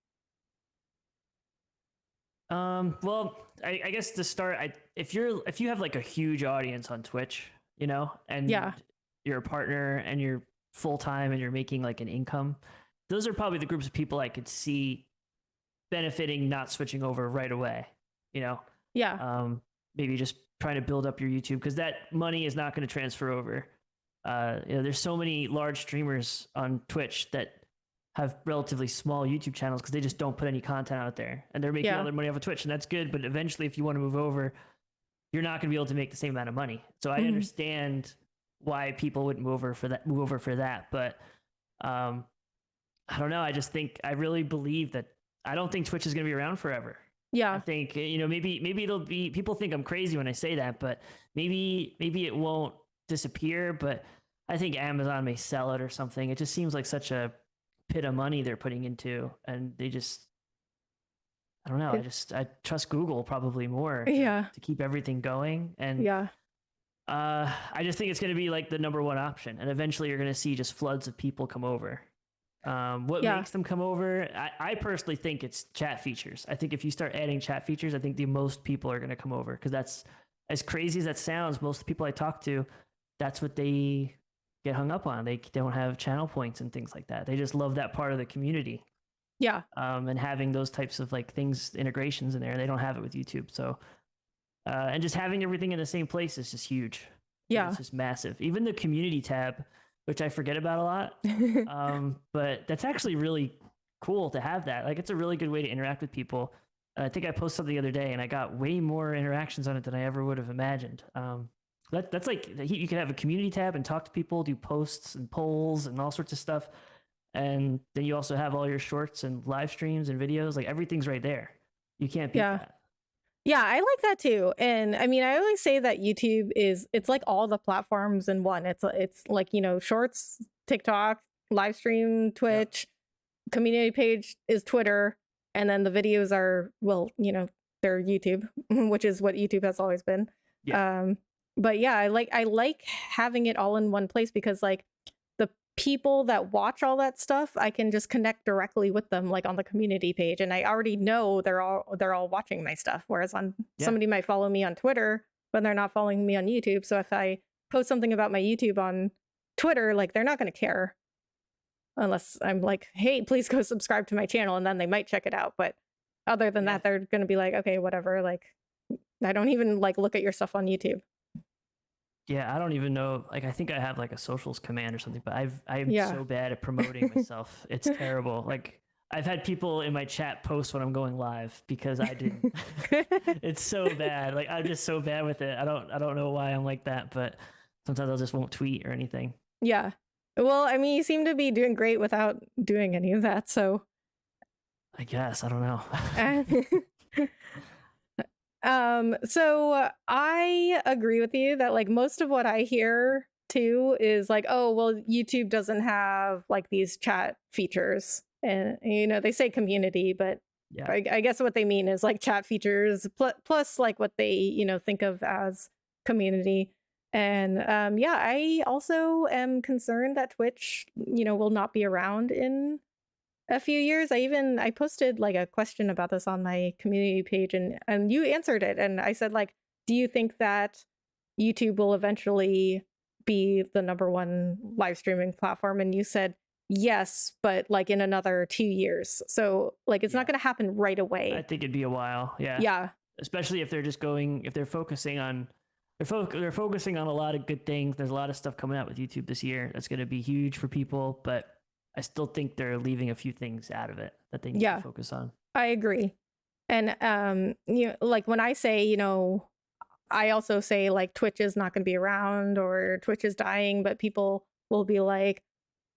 Well, I guess to start, if you have like a huge audience on Twitch, you know, and you're a partner and you're full-time and you're making like an income, those are probably the groups of people I could see benefiting, not switching over right away, you know? Yeah. Maybe just trying to build up your YouTube, because that money is not going to transfer over. You know, there's so many large streamers on Twitch that have relatively small YouTube channels because they just don't put any content out there, and they're making all their money off of Twitch, and that's good. But eventually, if you want to move over, you're not going to be able to make the same amount of money. So I understand why people wouldn't move over for that. But I don't know. I really believe that I don't think Twitch is going to be around forever. Yeah. I think, you know, maybe it'll be, people think I'm crazy when I say that, but maybe it won't disappear. But I think Amazon may sell it or something. It just seems like such a pit of money they're putting into, and they just, I don't know. I trust Google probably more to keep everything going. And I just think it's going to be like the number one option. And eventually you're going to see just floods of people come over. What makes them come over? I personally think it's chat features. I think if you start adding chat features, I think the most people are going to come over, because that's, as crazy as that sounds, most people I talk to, that's what they get hung up on. They don't have channel points and things like that. They just love that part of the community. Yeah. And having those types of like things, integrations in there, they don't have it with YouTube. So, and just having everything in the same place is just huge. Yeah. It's just massive. Even the community tab, which I forget about a lot. But that's actually really cool to have that. Like, it's a really good way to interact with people. I think I posted something the other day and I got way more interactions on it than I ever would have imagined. That's like, you can have a community tab and talk to people, do posts and polls and all sorts of stuff. And then you also have all your shorts and live streams and videos. Like, everything's right there. You can't beat that. Yeah, I like that too. And I mean, I always say that YouTube it's like all the platforms in one. It's like, you know, shorts, TikTok, live stream, Twitch, community page is Twitter, and then the videos are, well, you know, they're YouTube, which is what YouTube has always been. But yeah, I like having it all in one place, because like the people that watch all that stuff, I can just connect directly with them, like on the community page, and I already know they're all watching my stuff. Whereas somebody might follow me on Twitter, but they're not following me on YouTube. So if I post something about my YouTube on Twitter, like, they're not going to care unless I'm like, hey, please go subscribe to my channel, and then they might check it out. But other than that, they're going to be like, okay, whatever. Like, I don't even like look at your stuff on YouTube. Yeah, I don't even know. Like, I think I have like a socials command or something, but I'm so bad at promoting myself. It's terrible. Like, I've had people in my chat post when I'm going live because I didn't. It's so bad. Like, I'm just so bad with it. I don't know why I'm like that, but sometimes I just won't tweet or anything. Yeah. Well, I mean, you seem to be doing great without doing any of that, so I guess, I don't know. So I agree with you that like most of what I hear too is like, oh, well, YouTube doesn't have like these chat features. And they say community, but Yeah. I guess what they mean is like chat features plus like what they think of as community. And yeah, I also am concerned that Twitch will not be around in a few years. I posted like a question about this on my community page, and you answered it, and I said, like, do you think that YouTube will eventually be the #1 live streaming platform? And you said yes, but like in another 2 years. So like it's not going to happen right away. I think it'd be a while. Yeah. Especially if they're focusing on they're focusing on a lot of good things. There's a lot of stuff coming out with YouTube this year that's going to be huge for people, but I still think they're leaving a few things out of it that they need to focus on. I agree. And like when I say, I also say like Twitch is not going to be around or Twitch is dying, but people will be like,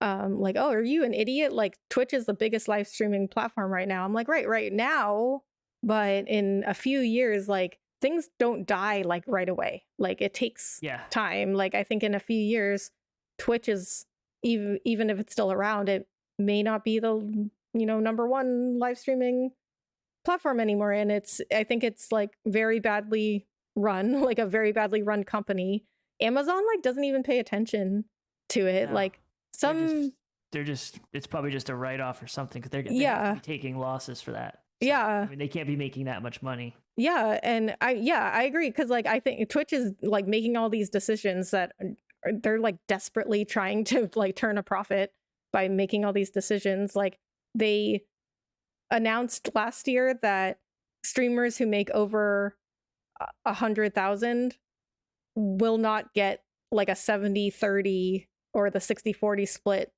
oh, are you an idiot? Like Twitch is the biggest live streaming platform right now. I'm like, right now, but in a few years, like things don't die like right away. Like it takes time. Like I think in a few years, Twitch is even if it's still around, it may not be the #1 live streaming platform anymore. And I think it's like very badly run, like a very badly run company. Amazon like doesn't even pay attention to it. No. Like it's probably just a write-off or something because they're have to be taking losses for that. So, I mean, they can't be making that much money. Yeah, and I agree because like I think Twitch is like making all these decisions that they're like desperately trying to like turn a profit by making all these decisions. Like they announced last year that streamers who make over 100,000 will not get like a 70-30 or the 60-40 split,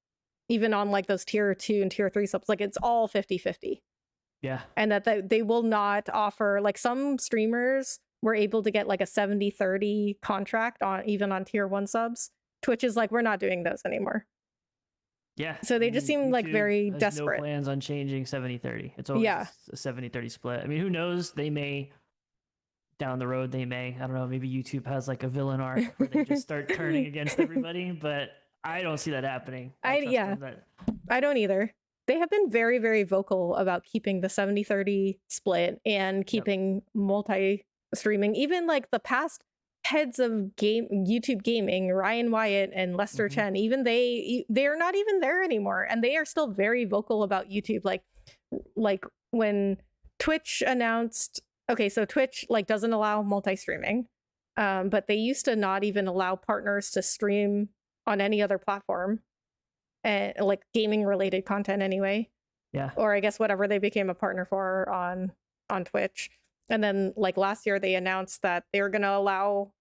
even on like those tier 2 and tier 3 subs. Like it's all 50-50. Yeah. And that they will not offer, like some streamers were able to get like a 70-30 contract even on tier 1 subs. Twitch is like, we're not doing those anymore. Yeah. So they just seem like very desperate. No plans on changing 70-30. It's always a 70-30 split. I mean, who knows? They may down the road, I don't know, maybe YouTube has like a villain arc where they just start turning against everybody, but I don't see that happening. I don't either. They have been very, very vocal about keeping the 70-30 split and keeping multi-streaming. Even like the past heads of YouTube gaming, Ryan Wyatt and Lester Chen, even they're not even there anymore, and they are still very vocal about YouTube. Like when Twitch announced, okay, so Twitch like doesn't allow multi-streaming, but they used to not even allow partners to stream on any other platform, and like gaming related content anyway. Yeah. Or I guess whatever they became a partner for on Twitch. And then like last year they announced that they're going to allow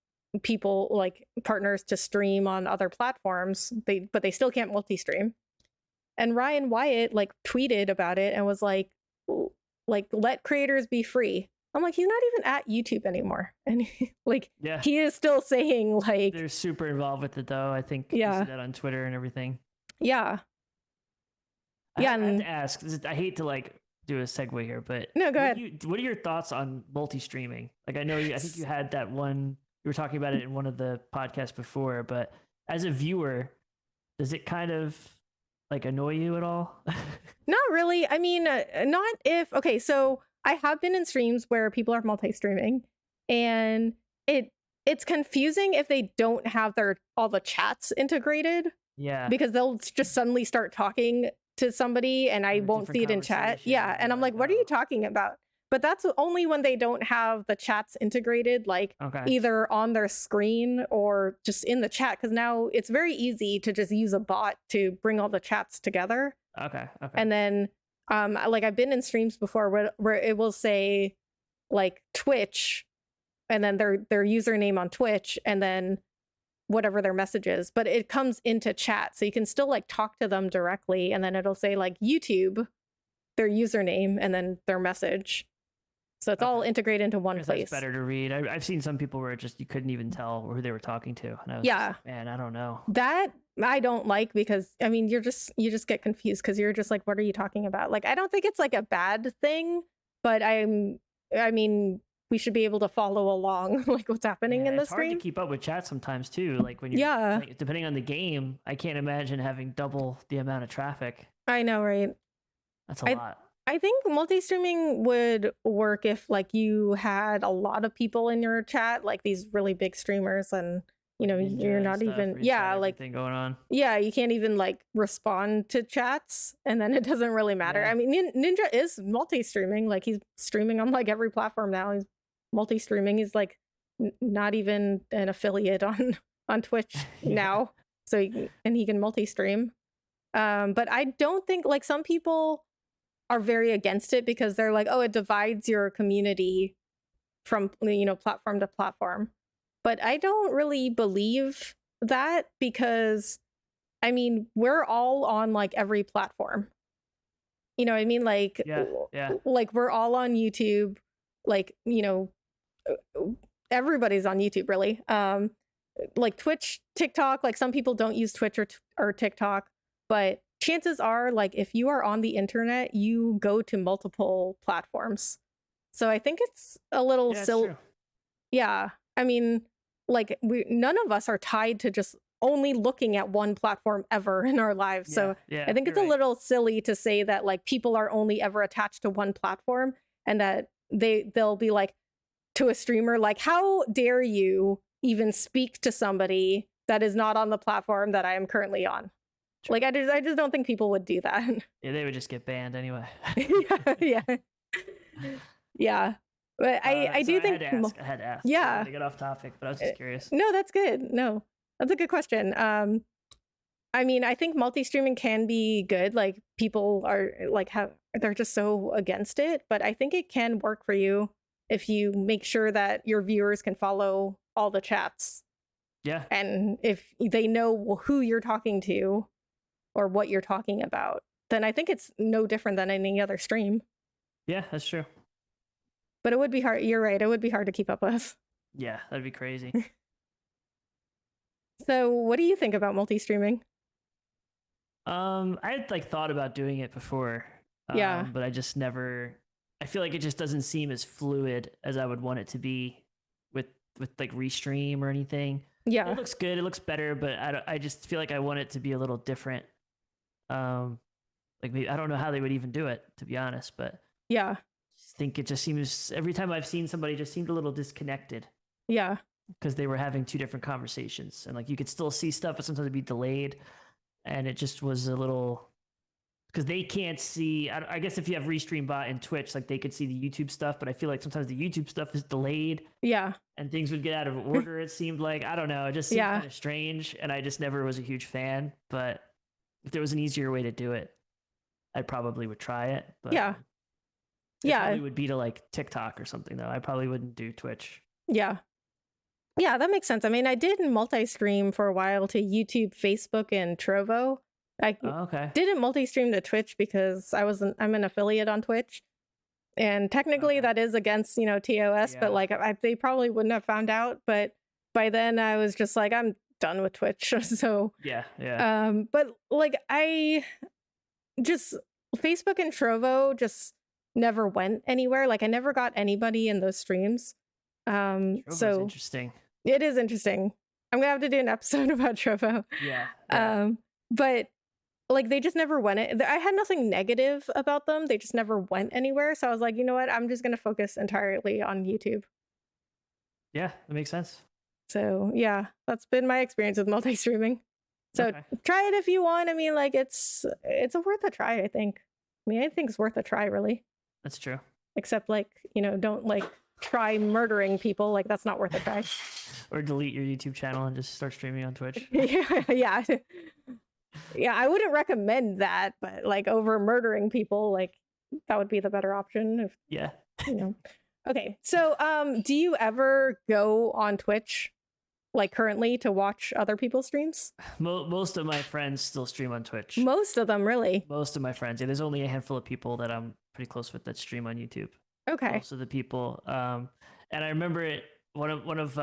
people like partners to stream on other platforms, but they still can't multi-stream. And Ryan Wyatt like tweeted about it and was like let creators be free. I'm like, he's not even at YouTube anymore. And he is still saying like they're super involved with it though. I think you see that on Twitter and everything. Yeah. I have to ask, I hate to like do a segue here, but no, go ahead. What are your thoughts on multi-streaming? Like I think you had that one, you were talking about it in one of the podcasts before, but as a viewer, does it kind of like annoy you at all? Not really. I mean, okay, so I have been in streams where people are multi-streaming, and it's confusing if they don't have all the chats integrated. Yeah. Because they'll just suddenly start talking to somebody and I won't see it in chat. Yeah. And I'm like, what are you talking about? But that's only when they don't have the chats integrated, like either on their screen or just in the chat. Because now it's very easy to just use a bot to bring all the chats together. Okay. And then like I've been in streams before where it will say like Twitch and then their username on Twitch and then whatever their message is, but it comes into chat, so you can still like talk to them directly, and then it'll say like YouTube, their username, and then their message. So it's all integrated into one place. That's better to read. I've seen some people where you couldn't even tell who they were talking to, and I was man, I don't know. That I don't like because I mean you just get confused because you're just like, what are you talking about? Like I don't think it's like a bad thing, but I mean we should be able to follow along like what's happening in the stream. It's hard to keep up with chat sometimes too. Like when you're like, depending on the game, I can't imagine having double the amount of traffic. I know, right? That's a lot. I think multi-streaming would work if like you had a lot of people in your chat, like these really big streamers, and you know, Ninja you're and not stuff, even where you just got like everything going on. yeah, you can't even like respond to chats, and then it doesn't really matter. Yeah. I mean, Ninja is multi-streaming, like he's streaming on like every platform now. He's multi-streaming. He's like not even an affiliate on Twitch Yeah. now, so he can multi-stream. But I don't think like some people are very against it because they're like, oh, it divides your community from, you know, platform to platform. But I don't really believe that, because I mean, we're all on like every platform. You know what I mean? Like, yeah. like we're all on YouTube. Like, you know, everybody's on YouTube, really. Like Twitch, TikTok, like some people don't use Twitch or TikTok, but chances are, like, if you are on the internet, you go to multiple platforms. So I think it's a little silly. Yeah. I mean, like none of us are tied to just only looking at one platform ever in our lives. So I think it's a little silly to say that like people are only ever attached to one platform, and that they'll be like to a streamer, like, how dare you even speak to somebody that is not on the platform that I am currently on? Like, I just don't think people would do that. Yeah, they would just get banned anyway. yeah. But I do think I had to ask. Yeah. To get off topic, but I was just curious. No, that's good. No, that's a good question. I mean, I think multi-streaming can be good. Like people are like they're just so against it, but I think it can work for you if you make sure that your viewers can follow all the chats. Yeah. And if they know who you're talking to or what you're talking about, then I think it's no different than any other stream. Yeah, that's true. But it would be hard. You're right. It would be hard to keep up with. Yeah, that'd be crazy. So what do you think about multi-streaming? I had like thought about doing it before. Yeah. But I just never, I feel like it just doesn't seem as fluid as I would want it to be with like Restream or anything. Yeah. It looks good. It looks better, but I just feel like I want it to be a little different. Like maybe, I don't know how they would even do it, to be honest, but yeah, I think it just seems, every time I've seen somebody, just seemed a little disconnected. Yeah. Because they were having two different conversations, and like you could still see stuff, but sometimes it'd be delayed, and it just was a little, because they can't see. I guess if you have Restream bot and Twitch, like they could see the YouTube stuff, but I feel like sometimes the YouTube stuff is delayed. Yeah. And things would get out of order. It seemed like, I don't know, it just seemed kind of strange, and I just never was a huge fan. But if there was an easier way to do it, I probably would try it. But it probably would be to like TikTok or something, though. I probably wouldn't do Twitch. Yeah, that makes sense. I mean, I did multi-stream for a while to YouTube, Facebook, and Trovo. I didn't multi-stream to Twitch because I'm an affiliate on Twitch, and technically that is against, you know, TOS. But like they probably wouldn't have found out. But by then I was just like, I'm done with Twitch. So but like I just, Facebook and Trovo just never went anywhere. Like I never got anybody in those streams. So interesting. It is interesting. I'm gonna have to do an episode about Trovo. But like they just never went it. I had nothing negative about them. They just never went anywhere. So I was like, you know what? I'm just gonna focus entirely on YouTube. Yeah, that makes sense. So yeah, that's been my experience with multi-streaming. So try it if you want. I mean, like it's worth a try, I think. I mean, I think it's worth a try, really. That's true. Except like, you know, don't like try murdering people. Like that's not worth a try. Or delete your YouTube channel and just start streaming on Twitch. Yeah, I wouldn't recommend that, but like over murdering people, like that would be the better option. If, you know. Okay, so do you ever go on Twitch, like currently, to watch other people's streams? Most of my friends still stream on Twitch. Most of them, really? Most of my friends. Yeah, there's only a handful of people that I'm pretty close with that stream on YouTube. Okay. Most of the people. And I remember it. One of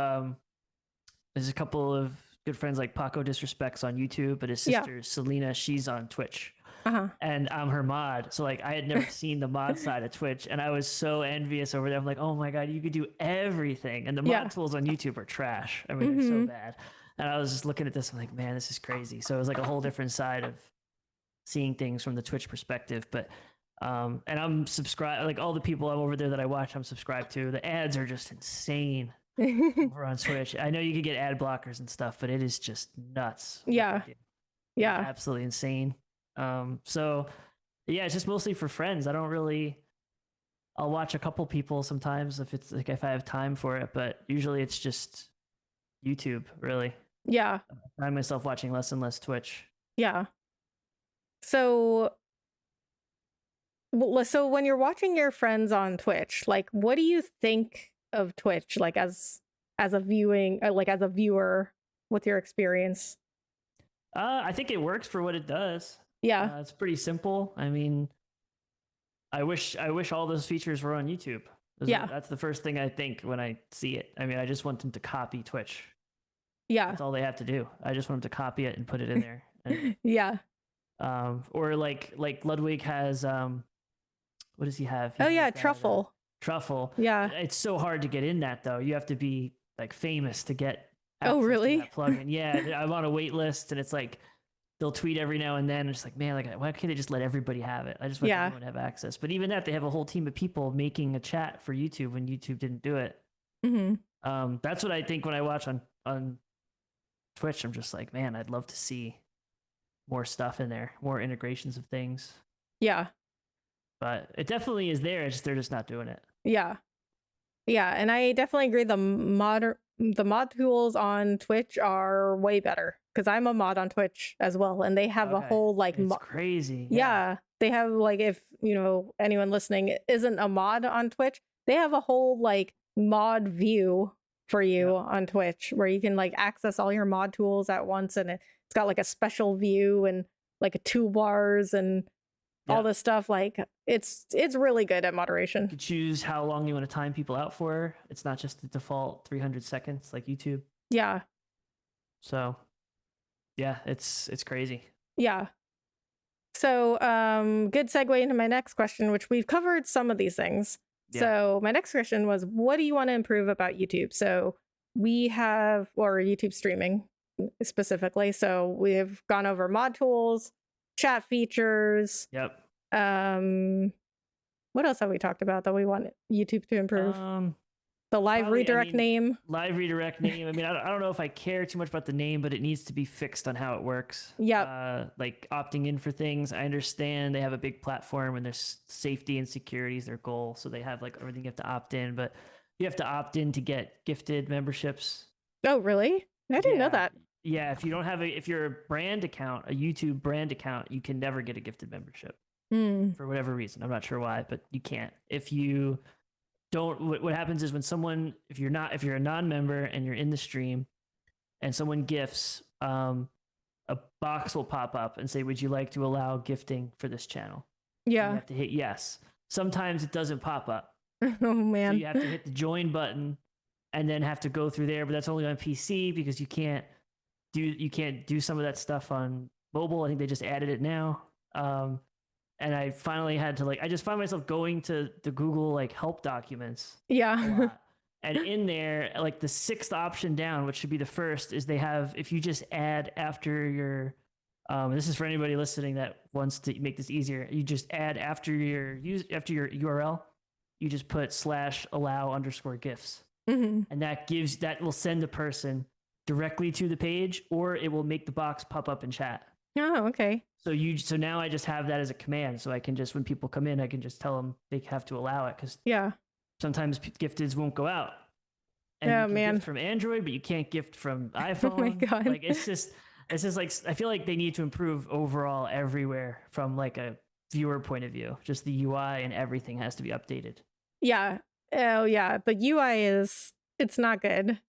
there's a couple of good friends like Paco Disrespects on YouTube, but his sister Selena, she's on Twitch. And I'm her mod. So like I had never seen the mod side of Twitch, and I was so envious over there. I'm like, oh my God, you could do everything. And the mod tools on YouTube are trash. I mean, they're so bad. And I was just looking at this, I'm like, man, this is crazy. So it was like a whole different side of seeing things from the Twitch perspective. But And I'm subscribed, like all the people over there that I watch, I'm subscribed to. The ads are just insane over on Twitch. I know you could get ad blockers and stuff, but it is just nuts. Yeah. It's Yeah. absolutely insane. So yeah, it's just mostly for friends. I don't really, I'll watch a couple people sometimes if it's like if I have time for it, but usually it's just YouTube, really. Yeah. I find myself watching less and less Twitch. Yeah. So when you're watching your friends on Twitch, like what do you think of Twitch like as a viewing like as a viewer with your experience? I think it works for what it does. Yeah. It's pretty simple. I mean, I wish all those features were on YouTube. Yeah. That's the first thing I think when I see it. I mean, I just want them to copy Twitch. Yeah. That's all they have to do. I just want them to copy it and put it in there. And, yeah. Or like Ludwig has what does he have? He oh yeah, has that, Truffle. Truffle. Yeah. It's so hard to get in that though. You have to be like famous to get Oh really? that plugin. Yeah, I'm on a wait list and it's like they'll tweet every now and then. It's like, man, like why can't they just let everybody have it? I just want everyone to have access. But even that, they have a whole team of people making a chat for YouTube when YouTube didn't do it. Mm-hmm. That's what I think when I watch on Twitch. I'm just like, man, I'd love to see more stuff in there, more integrations of things. Yeah. But it definitely is there. It's just they're just not doing it. Yeah. Yeah, and I definitely agree. The mod tools on Twitch are way better because I'm a mod on Twitch as well, and they have a whole like it's crazy. Yeah, they have like if anyone listening isn't a mod on Twitch, they have a whole like mod view for you on Twitch where you can like access all your mod tools at once, and it's got like a special view and like a toolbars and all this stuff. Like it's really good at moderation. You can choose how long you want to time people out for. It's not just the default 300 seconds like YouTube. Yeah. So yeah, it's crazy. Yeah. So good segue into my next question, which we've covered some of these things. So my next question was, what do you want to improve about YouTube? So we have, or YouTube streaming specifically. So we have gone over mod tools, chat features. Yep. What else have we talked about that we want YouTube to improve? The live redirect name. Live redirect name. I mean, I don't know if I care too much about the name, but it needs to be fixed on how it works. Yeah. Like opting in for things. I understand they have a big platform and there's safety and security is their goal. So they have like everything you have to opt in, but you have to opt in to get gifted memberships. Oh, really? I didn't know that. Yeah. If you don't have if you're a brand account, a YouTube brand account, you can never get a gifted membership for whatever reason. I'm not sure why, but you can't. If you don't, what happens is when someone, if you're a non-member and you're in the stream and someone gifts, a box will pop up and say, would you like to allow gifting for this channel? Yeah. You have to hit yes. Sometimes it doesn't pop up. Oh man. So you have to hit the join button and then have to go through there, but that's only on PC because you can't do some of that stuff on mobile. I think they just added it now. And I finally had to I just found myself going to the Google help documents. Yeah. And in there, the sixth option down, which should be the first, is they have, if you just add after your, this is for anybody listening that wants to make this easier. You just add after your URL, you just put /allow_gifts. And that will send the person directly to the page, or it will make the box pop up in chat. Oh, okay. So now I just have that as a command, so I can just, when people come in, I can just tell them they have to allow it, because sometimes gifteds won't go out. And you can gift from Android, but you can't gift from iPhone. Oh my God. It's just I feel like they need to improve overall everywhere from a viewer point of view. Just the UI and everything has to be updated. Yeah. Oh yeah. The UI it's not good.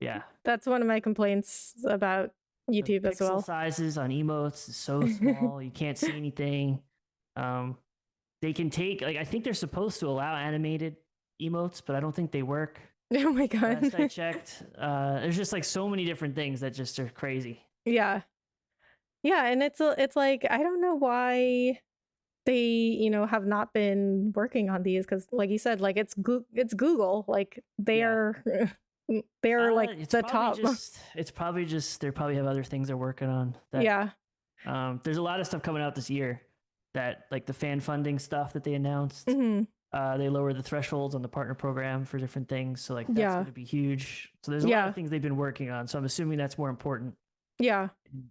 Yeah. That's one of my complaints about YouTube as well. Pixel sizes on emotes is so small, you can't see anything. They can take I think they're supposed to allow animated emotes, but I don't think they work. Oh my God. Last I checked, there's just so many different things that just are crazy. Yeah. Yeah, and it's I don't know why they have not been working on these, because like you said, it's Google, they're the top. It's probably just they probably have other things they're working on. There's a lot of stuff coming out this year that like the fan funding stuff that they announced. Mm-hmm. They lowered the thresholds on the partner program for different things. So like that's Yeah. going to be huge. So there's a lot of things they've been working on. So I'm assuming that's more important. Yeah.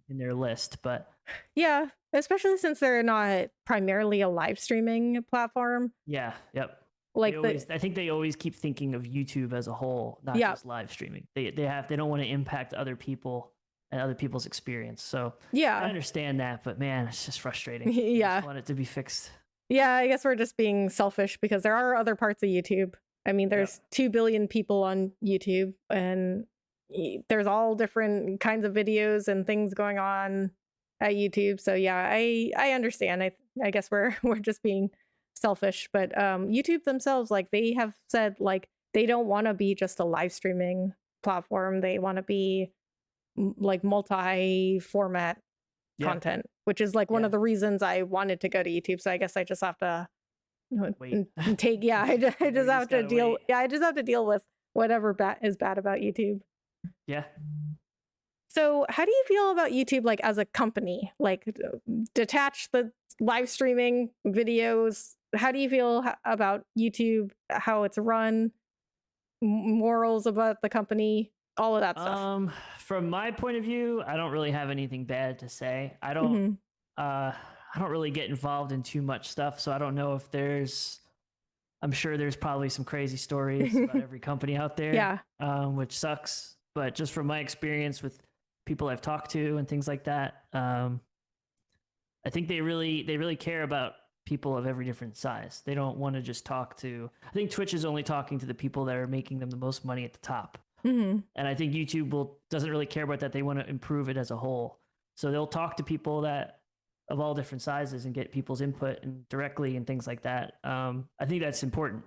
In their list, but yeah, especially since they're not primarily a live streaming platform. Yeah. Yep. Like I think they always keep thinking of YouTube as a whole, not just live streaming. They don't want to impact other people and other people's experience. So yeah, I understand that, but man, it's just frustrating. Yeah. I just want it to be fixed. Yeah, I guess we're just being selfish because there are other parts of YouTube. I mean, there's 2 billion people on YouTube, and there's all different kinds of videos and things going on at YouTube. So yeah, I understand. I guess we're just being selfish, but YouTube themselves, like they have said, like they don't want to be just a live streaming platform. They want to be like multi-format content, which is like one of the reasons I wanted to go to YouTube. So I guess I just have to take. Yeah, I just have to deal. Wait. Yeah, I just have to deal with whatever is bad about YouTube. Yeah. So how do you feel about YouTube, like as a company? Like, detach the live streaming videos. How do you feel about YouTube? How it's run? Morals about the company? All of that stuff. From my point of view, I don't really have anything bad to say. I don't really get involved in too much stuff, so I don't know if I'm sure there's probably some crazy stories about every company out there, which sucks. But just from my experience with people I've talked to and things like that, I think they really care about people of every different size. They don't want to just talk to. I think Twitch is only talking to the people that are making them the most money at the top. And I think YouTube doesn't really care about that. They want to improve it as a whole. So they'll talk to people that of all different sizes and get people's input and directly and things like that. I think that's important.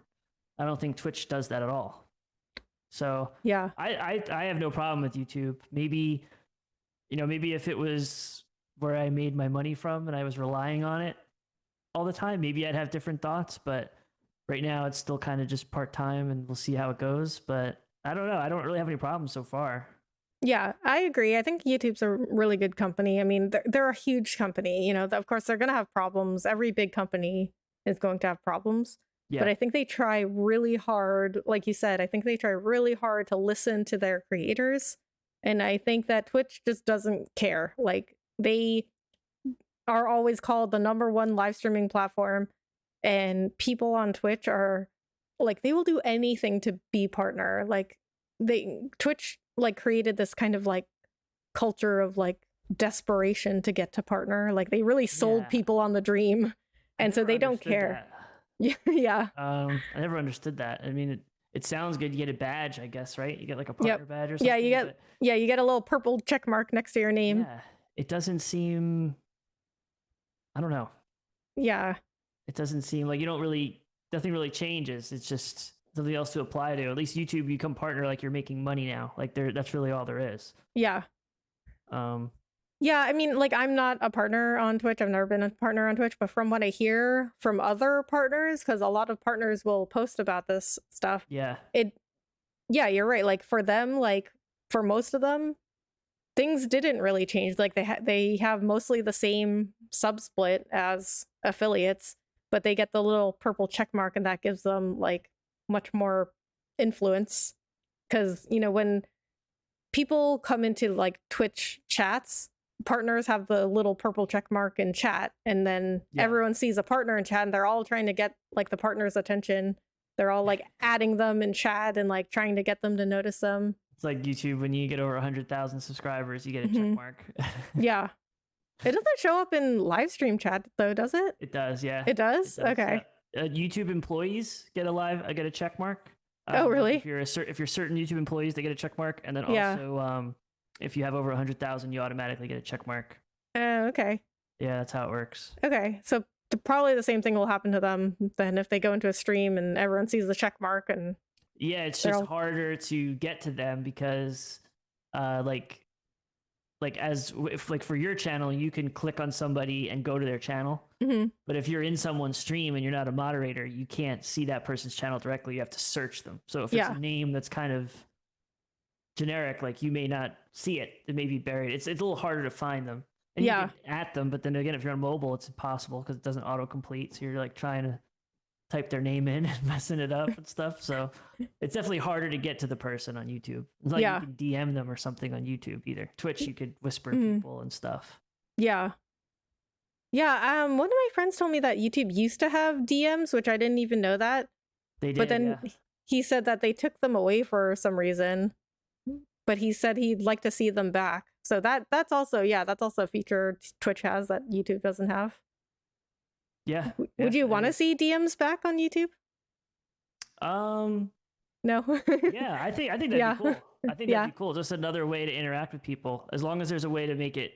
I don't think Twitch does that at all. So yeah, I have no problem with YouTube. Maybe if it was where I made my money from and I was relying on it all the time, maybe I'd have different thoughts. But right now it's still kind of just part-time, and we'll see how it goes. But I don't know. I don't really have any problems so far. Yeah, I agree. I think YouTube's a really good company. I mean, they're a huge company. You know, of course, they're going to have problems. Every big company is going to have problems. Yeah. But I think they try really hard. Like you said, I think they try really hard to listen to their creators. And I think that Twitch just doesn't care. Like, they are always called the #1 live streaming platform. And people on Twitch are like, they will do anything to be partner. Like, Twitch like created this kind of like culture of like desperation to get to partner. Like, they really sold people on the dream, and so they don't care. Yeah. I never understood that. I mean, it sounds good. You get a badge, I guess, right? You get like a partner badge or something. Yeah, you get a little purple check mark next to your name. Yeah, it doesn't seem. I don't know. Yeah. It doesn't seem like nothing really changes. It's just something else to apply to. At least YouTube, you become partner like you're making money now. Like, that's really all there is. Yeah. Yeah, I mean, like, I'm not a partner on Twitch. I've never been a partner on Twitch, but from what I hear from other partners, because a lot of partners will post about this stuff. Yeah, you're right. Like, for them, like for most of them, things didn't really change. Like, they have mostly the same sub split as affiliates, but they get the little purple check mark, and that gives them like much more influence. Because, you know, when people come into like Twitch chats, partners have the little purple check mark in chat, and then everyone sees a partner in chat, and they're all trying to get like the partner's attention. They're all like adding them in chat and like trying to get them to notice them. It's like YouTube, when you get over 100,000 subscribers, you get a check mark. Yeah. It doesn't show up in live stream chat though, does it? It does, yeah. It does? Okay. YouTube employees get a check mark. Oh, really? If you're certain YouTube employees, they get a check mark, and then also if you have over 100,000, you automatically get a check mark. Oh, okay. Yeah, that's how it works. Okay, so probably the same thing will happen to them then if they go into a stream and everyone sees the check mark. And yeah, it's just harder to get to them because if for your channel, you can click on somebody and go to their channel. But if you're in someone's stream and you're not a moderator, you can't see that person's channel directly. You have to search them. So if it's a name that's kind of generic, like, you may not see it. It may be buried. It's a little harder to find them. And you Yeah. can at them, but then again, if you're on mobile, it's impossible because it doesn't autocomplete. So you're like trying to type their name in and messing it up and stuff. So it's definitely harder to get to the person on YouTube. It's like you Yeah. can DM them or something on YouTube either. Twitch, you could whisper Mhm. people and stuff. Yeah. Yeah, one of my friends told me that YouTube used to have DMs, which I didn't even know that. They did, But then yeah. he said that they took them away for some reason. But he said he'd like to see them back. So that's also a feature Twitch has that YouTube doesn't have. Yeah. Would you want to is. see DMs back on YouTube? No. Yeah, I think that'd Yeah. be cool. I think Yeah. that'd be cool. Just another way to interact with people. As long as there's a way to make it,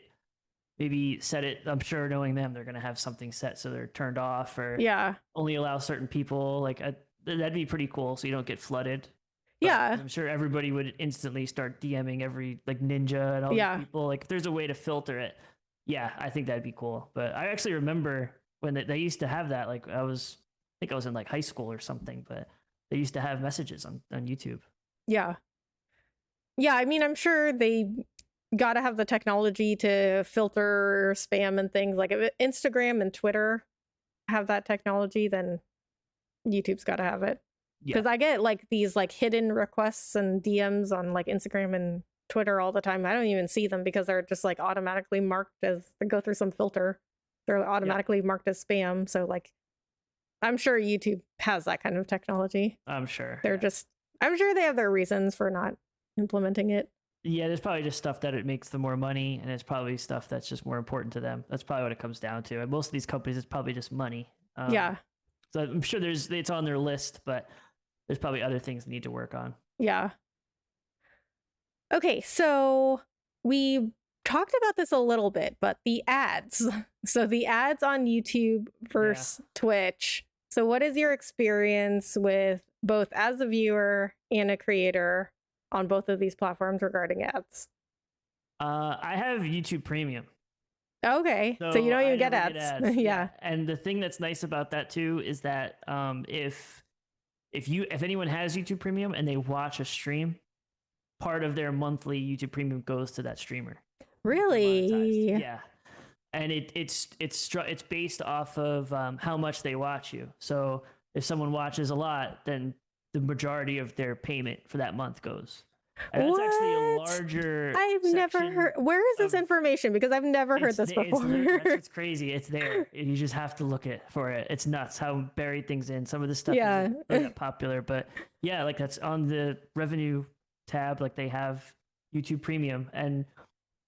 maybe set it. I'm sure knowing them, they're gonna have something set so they're turned off or Yeah. only allow certain people. Like that'd be pretty cool, so you don't get flooded. But Yeah. I'm sure everybody would instantly start DMing every like Ninja and all Yeah. these people. Like if there's a way to filter it, yeah, I think that'd be cool. But I actually remember when they used to have that. Like I think I was in like high school or something, but they used to have messages on YouTube. Yeah. Yeah, I mean, I'm sure they got to have the technology to filter spam and things. Like if Instagram and Twitter have that technology, then YouTube's got to have it. Yeah. Because I get like these like hidden requests and DMs on like Instagram and Twitter all the time. I don't even see them because they're just like automatically marked as, they go through some filter. They're automatically marked as spam. So like, I'm sure YouTube has that kind of technology. I'm sure. I'm sure they have their reasons for not implementing it. Yeah, there's probably just stuff that it makes them more money, and it's probably stuff that's just more important to them. That's probably what it comes down to. And most of these companies, it's probably just money. Yeah. So I'm sure it's on their list, but there's probably other things they need to work on. Yeah. Okay, so we talked about this a little bit, but the ads. So the ads on YouTube versus Twitch. So what is your experience with both as a viewer and a creator on both of these platforms regarding ads? I have YouTube Premium. Okay, so you don't even get ads. Yeah. And the thing that's nice about that too is that if anyone has YouTube Premium and they watch a stream, part of their monthly YouTube Premium goes to that streamer. Really? Yeah. And it's based off of how much they watch you. So if someone watches a lot, then the majority of their payment for that month goes. And that's actually a larger. I've never heard. Where is this information? Because I've never heard this before. That's what's crazy. It's there. You just have to look for it. It's nuts how buried things in. Some of this stuff isn't really that popular, but yeah, like that's on the revenue tab. Like they have YouTube Premium, and